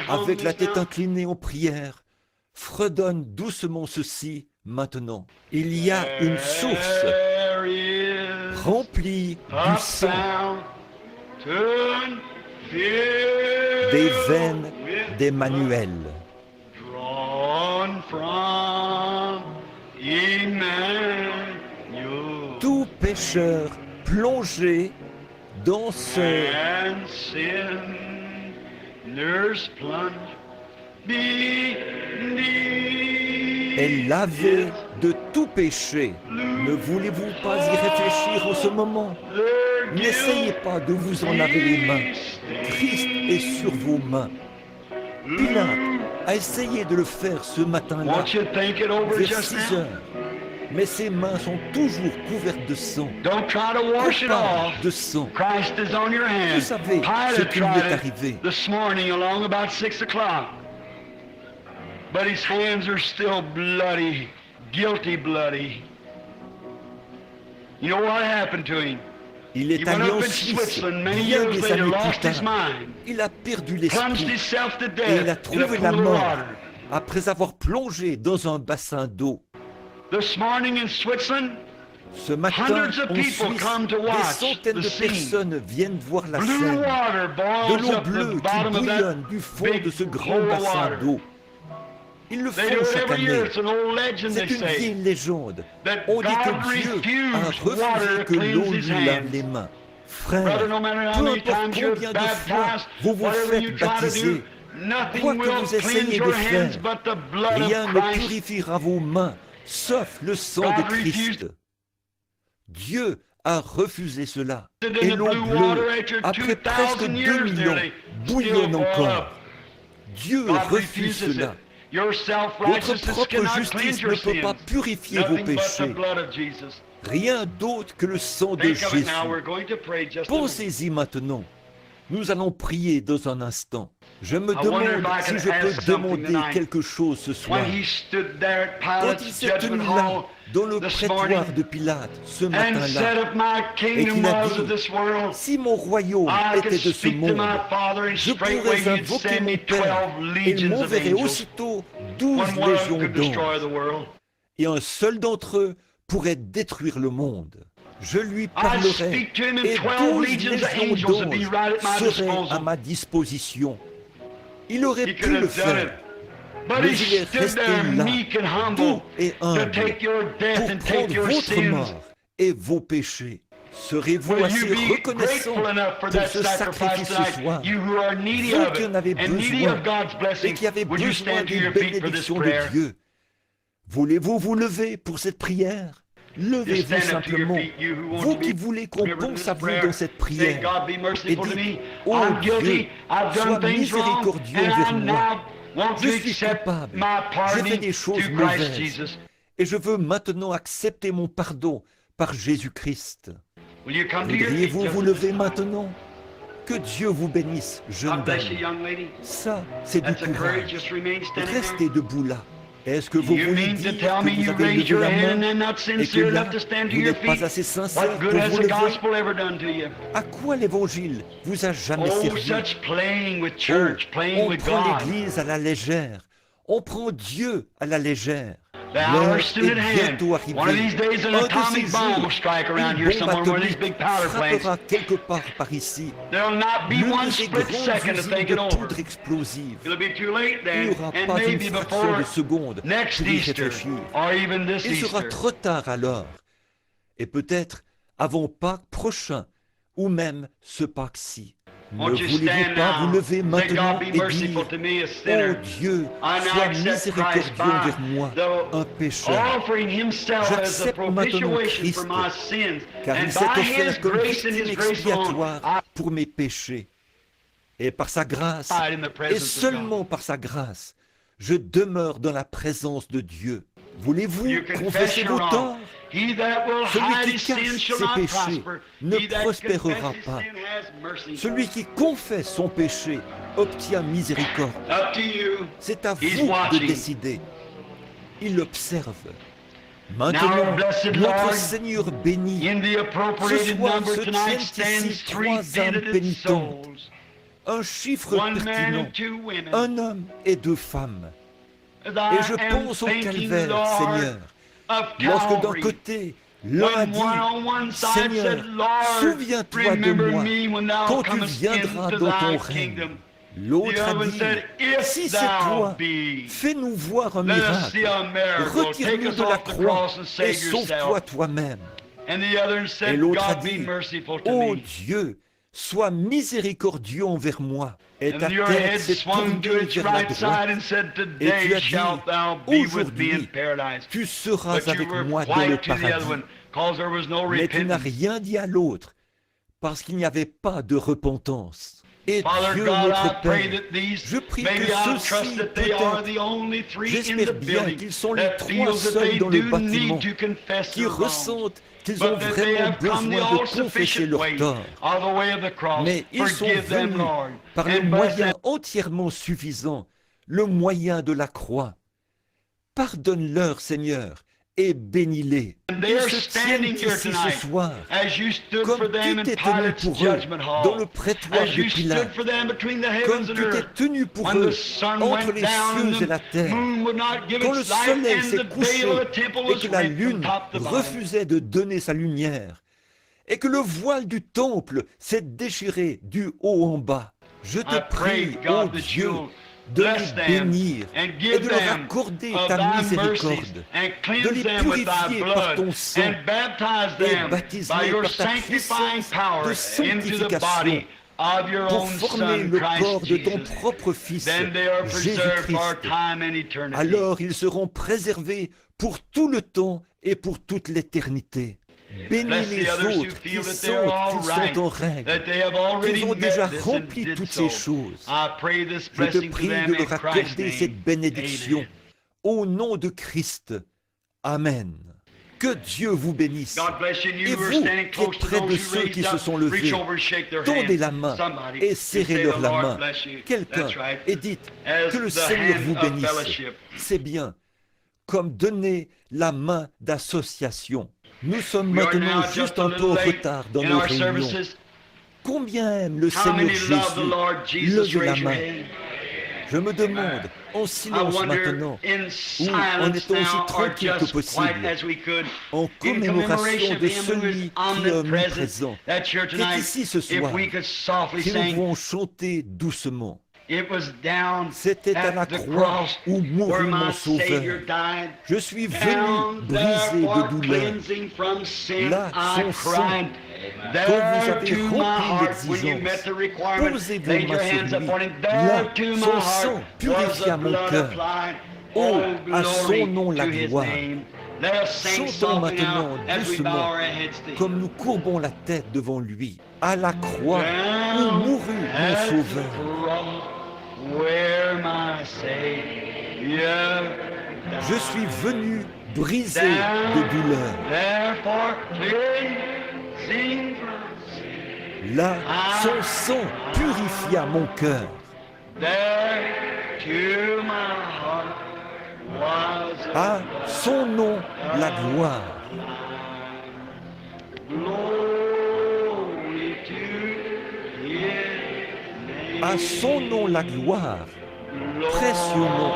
Speaker 1: avec la tête inclinée en prière, fredonne doucement ceci maintenant. Il y a une source remplie du sang, des veines d'Emmanuel. Tout pécheur plongé dans ce est lavé de tout péché. Ne voulez-vous pas y réfléchir en ce moment? N'essayez pas de vous en laver les mains. Christ est sur vos mains. Pilate a essayé de le faire ce matin-là, vers 6 heures. Mais ses mains sont toujours couvertes de sang. Coupables de sang. Vous savez ce qui lui est arrivé.
Speaker 2: But his hands are still bloody, guilty bloody. You know what happened to him?
Speaker 1: Il est allé en Suisse bien des années plus tard. Il a perdu l'esprit et il a trouvé la mort après avoir plongé dans un bassin d'eau. Ce matin, en Suisse, des centaines de personnes viennent voir la scène. De l'eau bleue qui bouillonne du fond de ce grand bassin d'eau. Ils le font chaque année. C'est une vieille légende. On dit que Dieu a refusé que l'eau lui lave les mains. Frère, peu importe combien de fois vous vous faites baptiser, quoi que vous essayez de faire, rien ne purifiera vos mains, sauf le sang de Christ. Dieu a refusé cela. Et l'eau bleue, après presque 2000 ans, bouillonne encore. Dieu refuse cela. Votre propre justice ne peut pas purifier vos péchés. Rien d'autre que le sang de Jésus. Pensez-y maintenant. Nous allons prier dans un instant. Je me demande si je peux demander quelque chose ce soir. Quand il s'est tenu là, dans le prétoire de Pilate, ce matin-là, et qu'il a dit, si mon royaume était de ce monde, je pourrais invoquer mon Père, et il m'enverrait aussitôt 12 légions d'anges. Et un seul d'entre eux pourrait détruire le monde. Je lui parlerai, et 12 légions d'anges seraient à ma disposition. Il aurait pu le faire, mais il est resté là, doux et humble, pour prendre votre mort et vos péchés. Serez-vous assez reconnaissant pour ce sacrifice ce soir, vous qui en avez besoin et qui avez besoin des bénédictions de Dieu? Voulez-vous vous lever pour cette prière? Levez-vous simplement, vous qui voulez qu'on pense à vous dans cette prière, et dites, « Oh Dieu, sois miséricordieux envers moi. Je suis coupable, j'ai fait des choses mauvaises, et je veux maintenant accepter mon pardon par Jésus-Christ. » Voudriez-vous vous lever maintenant? Que Dieu vous bénisse, jeune dame. Ça, c'est du courage. Restez debout là. Est-ce que vous voulez dire que vous avez levé la main et que là, vous n'êtes pas assez sincère pour vous lever? À quoi l'Évangile vous a jamais servi? On prend l'Église à la légère. On prend Dieu à la légère. L'heure est bientôt arrivée. Un de ces jours, une bombe atomique frappera quelque part par ici. L'une de ces grandes usines de poudre explosive. Il n'y aura pas une fraction de seconde pour y réfléchir. Il sera trop tard alors. Et peut-être avant Pâques prochain, ou même ce Pâques-ci. Ne voulez-vous pas vous lever maintenant et dire, « Oh Dieu, sois miséricordieux envers moi, un pécheur. J'accepte maintenant Christ, car il s'est offert comme victime expiatoire pour mes péchés. Et par sa grâce, et seulement par sa grâce, je demeure dans la présence de Dieu. Voulez-vous confesser vos torts? Celui qui cache ses péchés ne prospérera pas. Celui qui confesse son péché obtient miséricorde. C'est à vous de décider. Il observe. Maintenant, notre Seigneur béni, ce soir se tiennent ici 3 âmes pénitentes, un chiffre pertinent, un homme et 2 femmes. Et je pense au calvaire, Seigneur, lorsque d'un côté, l'un a dit, Seigneur, souviens-toi de moi quand tu viendras dans ton règne. L'autre a dit, si c'est toi, fais-nous voir un miracle, retire-nous de la croix et sauve-toi toi-même. Et l'autre a dit, ô Dieu, sois miséricordieux envers moi. Et ta tête s'est tournée vers la droite. Et tu as dit, aujourd'hui, tu seras avec moi dans le paradis. Mais tu n'as rien dit à l'autre, parce qu'il n'y avait pas de repentance. Et Dieu notre Père, je prie que ceux-ci, peut-être, j'espère bien qu'ils sont les 3 seuls dans le bâtiment, qui ressentent qu'ils ont vraiment besoin de confesser leurs torts. Mais ils sont venus par le moyen entièrement suffisant, le moyen de la croix. Pardonne-leur, Seigneur, et bénis-les. Ils se tiennent ici ce soir, comme tu t'es tenu pour eux dans le prétoire de Pilate, comme tu t'es tenu pour eux entre les cieux et la terre, quand le soleil s'est couché et que la lune refusait de donner sa lumière, et que le voile du temple s'est déchiré du haut en bas. Je te prie, ô Dieu, de les bénir et de leur accorder ta miséricorde, de les purifier par ton sang et baptiser par ta puissance de sanctification pour former le corps de ton propre Fils, Jésus-Christ. Alors ils seront préservés pour tout le temps et pour toute l'éternité. Bénis les autres qui sentent qu'ils sont en règle, qu'ils ont déjà rempli toutes ces choses. Je te prie de leur accorder cette bénédiction au nom de Christ. Amen. Que Dieu vous bénisse. Et vous qui êtes près de ceux qui se sont levés, tendez la main et serrez-leur la main. Quelqu'un, et dites que le Seigneur vous bénisse. C'est bien, comme donner la main d'association. Nous sommes maintenant juste un peu en retard dans nos réunions. Combien aime le Seigneur Jésus? Levez la main. Je me demande, en silence maintenant, ou en étant aussi tranquille que possible, en commémoration de celui qui est omniprésent, qui est ici ce soir, si nous pouvons chanter doucement. C'était à la croix où mourut mon Sauveur. Je suis venu briser de douleur. Là, son sang, quand vous avez rempli l'exigence, posez vos mains sur lui. Là, son sang purifia mon cœur. Oh, à son nom la gloire.
Speaker 2: Let us sing
Speaker 1: Chantons
Speaker 2: softly
Speaker 1: maintenant
Speaker 2: now as we bow
Speaker 1: doucement,
Speaker 2: our heads to Him.
Speaker 1: comme nous courbons la tête devant lui, à la croix où mourut mon Sauveur.
Speaker 2: Where my Savior
Speaker 1: Je suis venu brisé de douleur.
Speaker 2: therefore cleansing from
Speaker 1: Là, son sang purifia mon cœur.
Speaker 2: there to my heart was
Speaker 1: À son nom la gloire.
Speaker 2: glory to His name.
Speaker 1: À son nom la gloire. Précieux nom.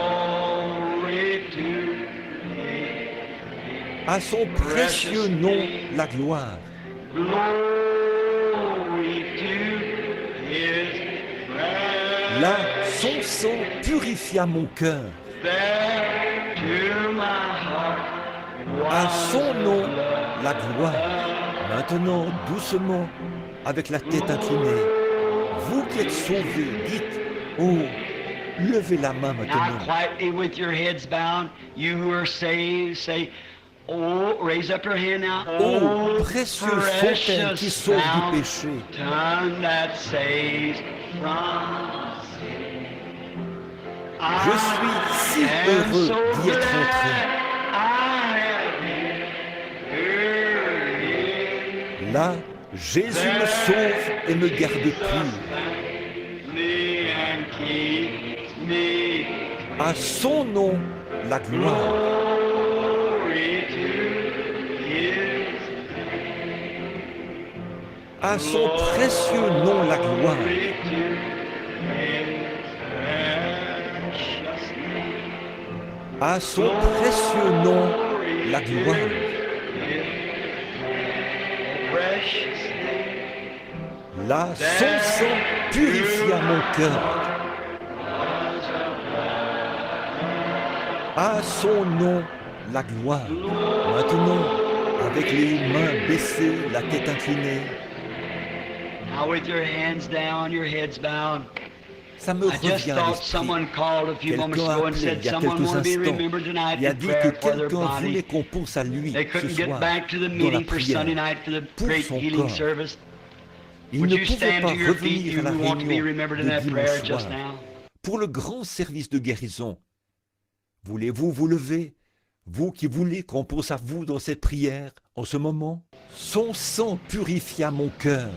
Speaker 2: Glory to
Speaker 1: À son précieux nom la gloire.
Speaker 2: glory to His name.
Speaker 1: Là, son sang purifia mon cœur.
Speaker 2: There to my heart
Speaker 1: À son nom la gloire. Maintenant, doucement, avec la tête inclinée, vous qui êtes sauvés, dites, oh, levez la main
Speaker 2: Now
Speaker 1: maintenant.
Speaker 2: quietly with your heads bowed, you who are saved, say, oh, raise up your hand now.
Speaker 1: Oh, précieuse fontaine qui sauve du péché.
Speaker 2: Fountain that saves from sin.
Speaker 1: Je suis si heureux d'y être entré. Là, Jésus me sauve et me garde pur. À son nom, la gloire. À son précieux nom, la gloire. À son précieux nom, la gloire. Là, son sang purifia mon cœur. À son nom, la gloire. Maintenant, avec les mains baissées, la tête inclinée,
Speaker 2: Now with your hands down, your heads bowed.
Speaker 1: ça me
Speaker 2: I just
Speaker 1: revient à
Speaker 2: thought
Speaker 1: l'esprit.
Speaker 2: someone called a few moments
Speaker 1: Quelqu'un a
Speaker 2: ago and
Speaker 1: appelé
Speaker 2: said
Speaker 1: il y a
Speaker 2: someone
Speaker 1: quelques
Speaker 2: want to be
Speaker 1: instants.
Speaker 2: remembered tonight
Speaker 1: Il a
Speaker 2: in
Speaker 1: dit
Speaker 2: prayer
Speaker 1: que
Speaker 2: for their
Speaker 1: quelqu'un voulait
Speaker 2: body.
Speaker 1: qu'on pense à lui
Speaker 2: They
Speaker 1: ce
Speaker 2: couldn't get
Speaker 1: soir
Speaker 2: back to the
Speaker 1: dans la
Speaker 2: meeting for
Speaker 1: prière.
Speaker 2: Sunday night for the
Speaker 1: pour
Speaker 2: great
Speaker 1: son
Speaker 2: healing
Speaker 1: corps.
Speaker 2: service.
Speaker 1: Il
Speaker 2: Would
Speaker 1: ne
Speaker 2: you
Speaker 1: pouvait
Speaker 2: stand
Speaker 1: pas
Speaker 2: to your feet,
Speaker 1: revenir
Speaker 2: you
Speaker 1: à la
Speaker 2: who want to be
Speaker 1: réunion
Speaker 2: remembered in
Speaker 1: de
Speaker 2: that prayer
Speaker 1: dimanche
Speaker 2: just
Speaker 1: soir
Speaker 2: now?
Speaker 1: pour le grand service de guérison. Voulez-vous vous lever, vous qui voulez qu'on pense à vous dans cette prière en ce moment? Son sang purifia mon cœur.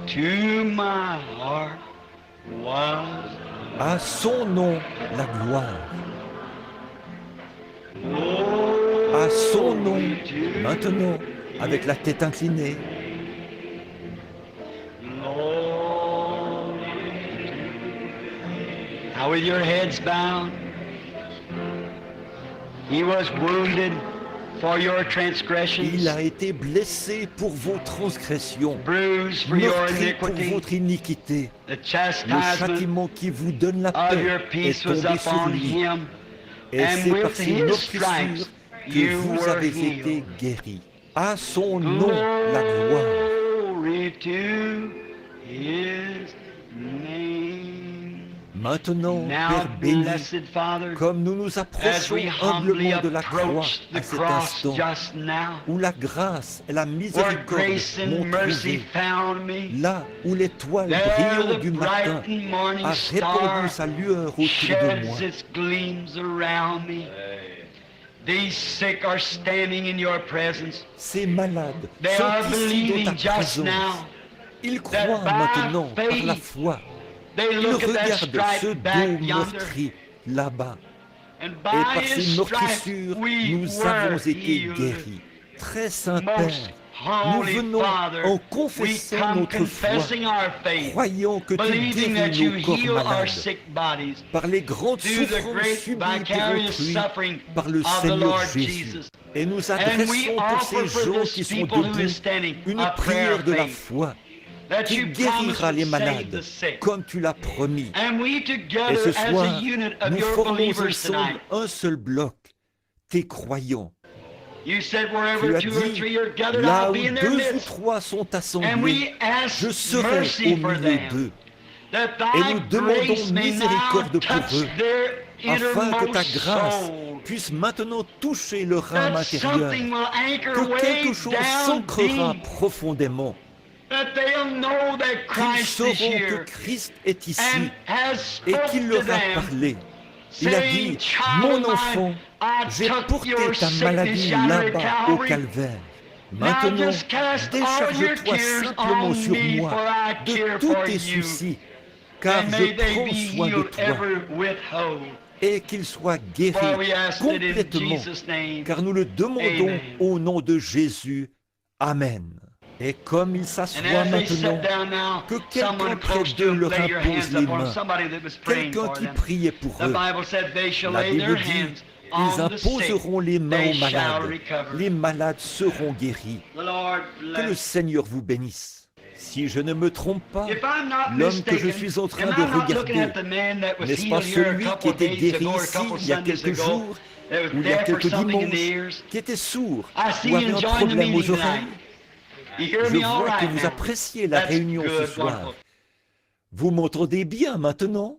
Speaker 2: To my heart was
Speaker 1: À son nom, la gloire. À son nom, maintenant, avec la tête inclinée,
Speaker 2: Now with your heads bowed, He was wounded for your transgressions,
Speaker 1: il a été blessé pour vos transgressions,
Speaker 2: bruised for your
Speaker 1: meurtri pour
Speaker 2: iniquity.
Speaker 1: votre iniquité.
Speaker 2: The
Speaker 1: Le
Speaker 2: chastisement
Speaker 1: châtiment qui vous donne la
Speaker 2: of your
Speaker 1: paix
Speaker 2: peace
Speaker 1: est
Speaker 2: was
Speaker 1: tombé sur
Speaker 2: upon
Speaker 1: lui.
Speaker 2: Him,
Speaker 1: Et
Speaker 2: and
Speaker 1: c'est par
Speaker 2: with
Speaker 1: ses
Speaker 2: His
Speaker 1: meurtrissures
Speaker 2: stripes
Speaker 1: que
Speaker 2: you
Speaker 1: vous
Speaker 2: were
Speaker 1: avez
Speaker 2: healed.
Speaker 1: été guéris. À son nom, la gloire.
Speaker 2: Glory to His name.
Speaker 1: Maintenant,
Speaker 2: Now,
Speaker 1: Père béni,
Speaker 2: blessed Father,
Speaker 1: comme nous nous
Speaker 2: as
Speaker 1: approchons
Speaker 2: we humbly
Speaker 1: humblement de la croix
Speaker 2: approach the
Speaker 1: à cet
Speaker 2: cross
Speaker 1: instant,
Speaker 2: just now,
Speaker 1: où la grâce et la
Speaker 2: where
Speaker 1: miséricorde
Speaker 2: grace and
Speaker 1: m'ont
Speaker 2: mercy
Speaker 1: trouvé,
Speaker 2: found me,
Speaker 1: là où l'étoile
Speaker 2: there
Speaker 1: brillante
Speaker 2: the
Speaker 1: du matin
Speaker 2: bright and morning
Speaker 1: a
Speaker 2: star
Speaker 1: répandu sa lueur autour de
Speaker 2: sheds
Speaker 1: moi.
Speaker 2: its gleams around me. These sick are standing in your presence.
Speaker 1: Ces malades
Speaker 2: They
Speaker 1: sont
Speaker 2: are
Speaker 1: ici dans
Speaker 2: believing
Speaker 1: ta
Speaker 2: just
Speaker 1: présence.
Speaker 2: now.
Speaker 1: Ils
Speaker 2: that
Speaker 1: croient
Speaker 2: by
Speaker 1: maintenant par la
Speaker 2: faith,
Speaker 1: foi.
Speaker 2: They
Speaker 1: Ils
Speaker 2: look at that
Speaker 1: regardent ce
Speaker 2: stripe back
Speaker 1: dos
Speaker 2: yonder,
Speaker 1: meurtri là-bas.
Speaker 2: and
Speaker 1: Et
Speaker 2: by
Speaker 1: par
Speaker 2: His
Speaker 1: ces
Speaker 2: stripes
Speaker 1: meurtrissures,
Speaker 2: we
Speaker 1: nous
Speaker 2: were
Speaker 1: avons été
Speaker 2: healed.
Speaker 1: guéris. Très saint
Speaker 2: Most
Speaker 1: Père, nous
Speaker 2: Holy
Speaker 1: venons
Speaker 2: Father,
Speaker 1: en
Speaker 2: we
Speaker 1: confessant
Speaker 2: come
Speaker 1: notre foi,
Speaker 2: confessing our faith,
Speaker 1: croyant que tu
Speaker 2: believing that
Speaker 1: guéris
Speaker 2: you
Speaker 1: nos corps
Speaker 2: heal our
Speaker 1: malades
Speaker 2: sick bodies
Speaker 1: par les grandes
Speaker 2: through the
Speaker 1: souffrances
Speaker 2: great
Speaker 1: subies par
Speaker 2: vicarious
Speaker 1: autrui
Speaker 2: suffering
Speaker 1: par le
Speaker 2: of the
Speaker 1: Seigneur
Speaker 2: Lord
Speaker 1: Jésus.
Speaker 2: Jesus.
Speaker 1: Et nous
Speaker 2: And we
Speaker 1: adressons pour ces
Speaker 2: offer for
Speaker 1: gens
Speaker 2: this
Speaker 1: qui sont
Speaker 2: people who
Speaker 1: debout
Speaker 2: is standing
Speaker 1: une
Speaker 2: a prayer
Speaker 1: prière
Speaker 2: of
Speaker 1: de la
Speaker 2: faith,
Speaker 1: foi
Speaker 2: that
Speaker 1: qui
Speaker 2: you promise
Speaker 1: guérira
Speaker 2: would
Speaker 1: les
Speaker 2: save the
Speaker 1: malades
Speaker 2: sick.
Speaker 1: comme tu l'as promis.
Speaker 2: And we
Speaker 1: Et
Speaker 2: together
Speaker 1: ce
Speaker 2: as a
Speaker 1: soir,
Speaker 2: unit of
Speaker 1: nous
Speaker 2: your
Speaker 1: formons
Speaker 2: believers
Speaker 1: ensemble
Speaker 2: tonight.
Speaker 1: un seul bloc, tes croyants.
Speaker 2: You said
Speaker 1: Tu
Speaker 2: wherever
Speaker 1: as
Speaker 2: 2 or
Speaker 1: dit,
Speaker 2: 3 are gathered,
Speaker 1: là
Speaker 2: I'll
Speaker 1: où
Speaker 2: be in their
Speaker 1: 2 ou
Speaker 2: midst.
Speaker 1: 3 sont
Speaker 2: And
Speaker 1: assemblés,
Speaker 2: we ask
Speaker 1: je serai
Speaker 2: mercy
Speaker 1: au
Speaker 2: for
Speaker 1: milieu
Speaker 2: them,
Speaker 1: d'eux.
Speaker 2: that
Speaker 1: Et
Speaker 2: thy
Speaker 1: nous demandons
Speaker 2: grace may now
Speaker 1: miséricorde pour
Speaker 2: touch
Speaker 1: eux,
Speaker 2: their
Speaker 1: afin que ta
Speaker 2: innermost
Speaker 1: grâce
Speaker 2: soul,
Speaker 1: puisse maintenant toucher leur âme
Speaker 2: That
Speaker 1: intérieure,
Speaker 2: something will anchor
Speaker 1: que
Speaker 2: way
Speaker 1: quelque chose
Speaker 2: down
Speaker 1: s'ancrera
Speaker 2: deep.
Speaker 1: profondément,
Speaker 2: That they'll know that
Speaker 1: qu'ils
Speaker 2: Christ is
Speaker 1: sauront que
Speaker 2: here
Speaker 1: Christ est ici
Speaker 2: and has
Speaker 1: et
Speaker 2: spoke
Speaker 1: qu'il
Speaker 2: to
Speaker 1: leur a
Speaker 2: them,
Speaker 1: parlé. Il a
Speaker 2: saying,
Speaker 1: dit,
Speaker 2: "Child
Speaker 1: mon
Speaker 2: of
Speaker 1: enfant,
Speaker 2: mine, I
Speaker 1: j'ai
Speaker 2: took
Speaker 1: porté
Speaker 2: your
Speaker 1: ta
Speaker 2: sickness
Speaker 1: maladie
Speaker 2: yonder at
Speaker 1: là-bas au
Speaker 2: Calvary.
Speaker 1: calvaire.
Speaker 2: Now
Speaker 1: Maintenant,
Speaker 2: just cast all your
Speaker 1: décharge-toi
Speaker 2: tears
Speaker 1: simplement
Speaker 2: on
Speaker 1: sur
Speaker 2: me,
Speaker 1: moi
Speaker 2: for I
Speaker 1: de
Speaker 2: care
Speaker 1: tous
Speaker 2: for
Speaker 1: tes
Speaker 2: you.
Speaker 1: soucis, car
Speaker 2: And
Speaker 1: je
Speaker 2: may they
Speaker 1: prends
Speaker 2: be
Speaker 1: soin de
Speaker 2: healed
Speaker 1: toi,
Speaker 2: every withhold.
Speaker 1: et qu'il soit
Speaker 2: For
Speaker 1: guéri
Speaker 2: we ask it in
Speaker 1: complètement,
Speaker 2: Jesus' name.
Speaker 1: car nous le demandons
Speaker 2: Amen.
Speaker 1: au nom de Jésus. Amen. Et comme ils
Speaker 2: And
Speaker 1: s'assoient
Speaker 2: as they sit
Speaker 1: maintenant,
Speaker 2: down now,
Speaker 1: que quelqu'un
Speaker 2: someone
Speaker 1: près
Speaker 2: close
Speaker 1: d'eux
Speaker 2: to them
Speaker 1: leur
Speaker 2: lay your
Speaker 1: impose
Speaker 2: hands
Speaker 1: les
Speaker 2: up on them,
Speaker 1: mains,
Speaker 2: somebody that was praying
Speaker 1: quelqu'un
Speaker 2: for
Speaker 1: qui
Speaker 2: them.
Speaker 1: priait pour
Speaker 2: The
Speaker 1: eux.
Speaker 2: Bible said they shall
Speaker 1: La
Speaker 2: lay their
Speaker 1: Bible dit,
Speaker 2: hands
Speaker 1: ils
Speaker 2: on the sick.
Speaker 1: imposeront les mains
Speaker 2: They
Speaker 1: aux
Speaker 2: shall
Speaker 1: malades.
Speaker 2: recover.
Speaker 1: Les malades seront guéris.
Speaker 2: The Lord
Speaker 1: Que le
Speaker 2: bless.
Speaker 1: Seigneur vous bénisse. Si je ne me trompe pas,
Speaker 2: If I'm not
Speaker 1: l'homme que je
Speaker 2: mistaken,
Speaker 1: suis en train
Speaker 2: am
Speaker 1: de
Speaker 2: I not looking
Speaker 1: regarder,
Speaker 2: at the man that was
Speaker 1: n'est-ce pas
Speaker 2: healed here a
Speaker 1: celui qui
Speaker 2: couple of
Speaker 1: était
Speaker 2: days
Speaker 1: guéri
Speaker 2: ago or a
Speaker 1: ici
Speaker 2: couple of
Speaker 1: il y a
Speaker 2: Sundays
Speaker 1: quelques
Speaker 2: ago?
Speaker 1: jours,
Speaker 2: That was
Speaker 1: ou il y a
Speaker 2: deaf for
Speaker 1: quelques
Speaker 2: something in the
Speaker 1: dimanches,
Speaker 2: ears.
Speaker 1: qui était sourd
Speaker 2: I see
Speaker 1: ou avait
Speaker 2: you
Speaker 1: un
Speaker 2: enjoying the
Speaker 1: problème aux
Speaker 2: meeting
Speaker 1: oreilles?
Speaker 2: tonight. You hear
Speaker 1: Je
Speaker 2: me all
Speaker 1: vois que
Speaker 2: right
Speaker 1: vous
Speaker 2: now?
Speaker 1: appréciez la
Speaker 2: That's
Speaker 1: réunion ce
Speaker 2: good,
Speaker 1: soir.
Speaker 2: wonderful.
Speaker 1: Vous m'entendez bien maintenant?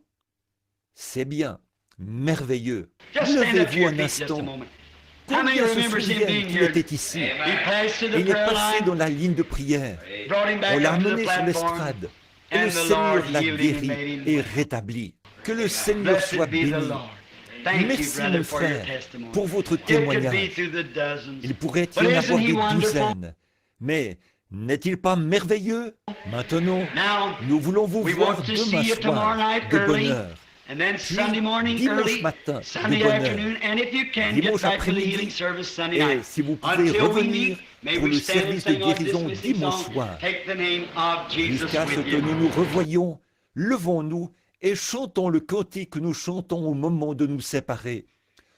Speaker 1: C'est bien, merveilleux.
Speaker 2: Just stand up to
Speaker 1: Levez-vous
Speaker 2: your
Speaker 1: un
Speaker 2: feet just a
Speaker 1: instant.
Speaker 2: moment. How many
Speaker 1: Combien se
Speaker 2: remembers him
Speaker 1: souviennent
Speaker 2: being
Speaker 1: qu'il
Speaker 2: here?
Speaker 1: était ici?
Speaker 2: He passed to the
Speaker 1: Il est
Speaker 2: prayer
Speaker 1: passé
Speaker 2: line,
Speaker 1: dans la ligne de prière.
Speaker 2: brought him
Speaker 1: On
Speaker 2: back
Speaker 1: l'a
Speaker 2: up to the
Speaker 1: amené sur
Speaker 2: platform,
Speaker 1: l'estrade. Et
Speaker 2: and
Speaker 1: le
Speaker 2: the
Speaker 1: Seigneur
Speaker 2: Lord
Speaker 1: l'a
Speaker 2: healed him and
Speaker 1: guéri
Speaker 2: made him
Speaker 1: et
Speaker 2: well.
Speaker 1: rétabli. Que le Seigneur soit
Speaker 2: Blessed be the
Speaker 1: béni.
Speaker 2: Lord. Thank you,
Speaker 1: Merci
Speaker 2: brother,
Speaker 1: mon
Speaker 2: for your
Speaker 1: frère
Speaker 2: testimony.
Speaker 1: pour votre
Speaker 2: It could be
Speaker 1: témoignage.
Speaker 2: through the dozens.
Speaker 1: Il pourrait
Speaker 2: But
Speaker 1: y en
Speaker 2: isn't
Speaker 1: avoir
Speaker 2: he
Speaker 1: des
Speaker 2: wonderful?
Speaker 1: douzaines. Mais n'est-il pas merveilleux? Maintenant,
Speaker 2: Now,
Speaker 1: nous voulons vous
Speaker 2: we
Speaker 1: voir
Speaker 2: want to
Speaker 1: demain
Speaker 2: see you tomorrow
Speaker 1: soir
Speaker 2: night
Speaker 1: de
Speaker 2: early,
Speaker 1: bonne heure.
Speaker 2: and then
Speaker 1: Puis,
Speaker 2: Sunday morning
Speaker 1: dimanche
Speaker 2: early,
Speaker 1: matin,
Speaker 2: Sunday
Speaker 1: de bonne heure.
Speaker 2: afternoon, and if you can,
Speaker 1: Dimanche
Speaker 2: get back to the
Speaker 1: après-midi.
Speaker 2: healing service Sunday
Speaker 1: Et
Speaker 2: night.
Speaker 1: si vous pouvez
Speaker 2: Until we
Speaker 1: revenir
Speaker 2: meet, may
Speaker 1: pour
Speaker 2: we
Speaker 1: le
Speaker 2: stand and
Speaker 1: service de
Speaker 2: sing our
Speaker 1: guérison
Speaker 2: dismissing
Speaker 1: dimanche
Speaker 2: song,
Speaker 1: soir.
Speaker 2: Take the name of Jesus
Speaker 1: Jusqu'à ce
Speaker 2: with
Speaker 1: que
Speaker 2: you.
Speaker 1: nous nous revoyions, levons-nous et chantons le cantique que nous chantons au moment de nous séparer.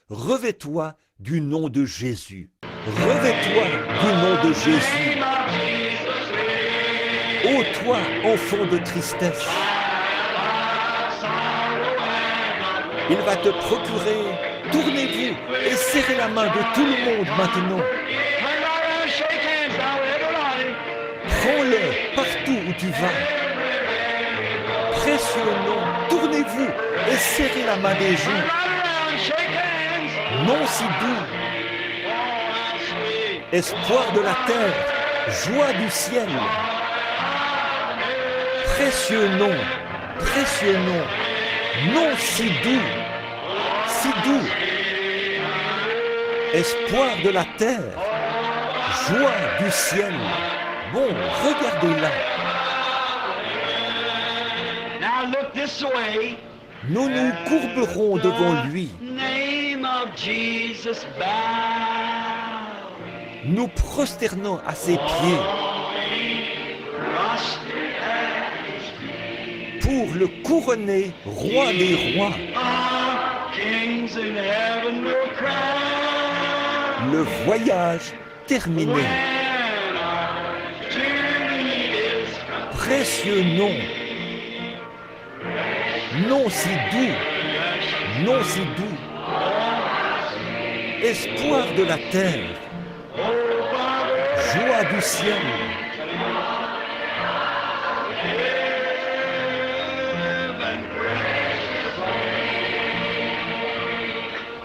Speaker 1: Revêt-toi du nom de Jésus. Revêt-toi du nom de Jésus. Ô toi, enfant de tristesse, il va te procurer. Tournez-vous et serrez la main de tout le monde maintenant.
Speaker 2: Turn around, shake hands now with everybody.
Speaker 1: Prends-le partout où tu vas. Précieux nom, tournez-vous et serrez la main des gens.
Speaker 2: Turn around, shake hands.
Speaker 1: Nom si doux,
Speaker 2: Oh, how sweet.
Speaker 1: espoir de la terre, joie du ciel. Précieux nom, nom si doux, espoir de la terre, joie du ciel. Bon, regardez-la,
Speaker 2: Now look this way.
Speaker 1: nous nous courberons devant lui,
Speaker 2: Name of Jesus bow.
Speaker 1: nous prosternons à ses pieds pour le couronner roi des rois.
Speaker 2: Kings in heaven will crown.
Speaker 1: Le voyage terminé.
Speaker 2: When our journey is complete.
Speaker 1: Précieux nom, nom si doux, espoir de la terre, joie du ciel.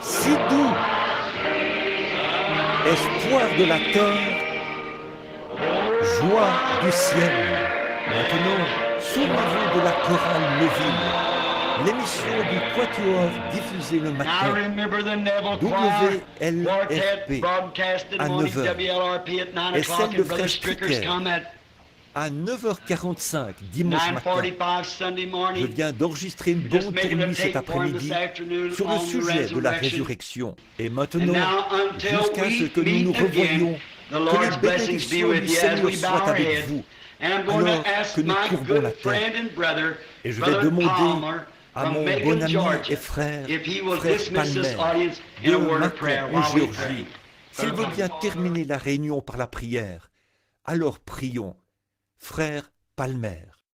Speaker 1: Si doux, espoir de la terre, joie du ciel. Maintenant, souvenez-vous de la chorale Neville, l'émission du Quatuor diffusée le
Speaker 2: Now
Speaker 1: matin.
Speaker 2: remember the Neville Choir Quartet
Speaker 1: WLRP
Speaker 2: broadcasted
Speaker 1: à
Speaker 2: morning
Speaker 1: 9 heures.
Speaker 2: WLRP at 9
Speaker 1: Et
Speaker 2: o'clock
Speaker 1: celle de
Speaker 2: and Brother
Speaker 1: Frère
Speaker 2: Strickers
Speaker 1: Stricker
Speaker 2: come at
Speaker 1: à 9h45 dimanche matin.
Speaker 2: 9:45 Sunday
Speaker 1: Je
Speaker 2: morning.
Speaker 1: viens d'enregistrer une
Speaker 2: Just
Speaker 1: bande
Speaker 2: making
Speaker 1: pour
Speaker 2: a
Speaker 1: lui cet
Speaker 2: tape for him
Speaker 1: après-midi
Speaker 2: this afternoon
Speaker 1: sur le
Speaker 2: on the
Speaker 1: sujet de la
Speaker 2: resurrection.
Speaker 1: résurrection. Et
Speaker 2: And
Speaker 1: maintenant,
Speaker 2: now, until
Speaker 1: jusqu'à ce
Speaker 2: we
Speaker 1: que nous
Speaker 2: meet
Speaker 1: nous
Speaker 2: again,
Speaker 1: revoyions,
Speaker 2: the
Speaker 1: que
Speaker 2: Lord's
Speaker 1: les
Speaker 2: blessings be
Speaker 1: bénédictions
Speaker 2: with
Speaker 1: du
Speaker 2: you as
Speaker 1: Seigneur
Speaker 2: we bow
Speaker 1: soient
Speaker 2: our
Speaker 1: avec
Speaker 2: heads.
Speaker 1: vous.
Speaker 2: And I'm going
Speaker 1: Alors
Speaker 2: to ask
Speaker 1: que nous
Speaker 2: my
Speaker 1: courbons la
Speaker 2: good
Speaker 1: terre.
Speaker 2: friend and brother,
Speaker 1: Et je vais
Speaker 2: Brother
Speaker 1: demander
Speaker 2: Palmer,
Speaker 1: à
Speaker 2: from
Speaker 1: mon
Speaker 2: Macon,
Speaker 1: bon ami
Speaker 2: Georgia,
Speaker 1: et frère,
Speaker 2: if he will
Speaker 1: frère
Speaker 2: dismiss this
Speaker 1: Palmer,
Speaker 2: audience in
Speaker 1: de
Speaker 2: a word of
Speaker 1: Macon
Speaker 2: prayer
Speaker 1: en
Speaker 2: while we
Speaker 1: Géorgie,
Speaker 2: pray.
Speaker 1: s'il veut bien terminer la réunion par la prière, alors prions. Frère Palmer.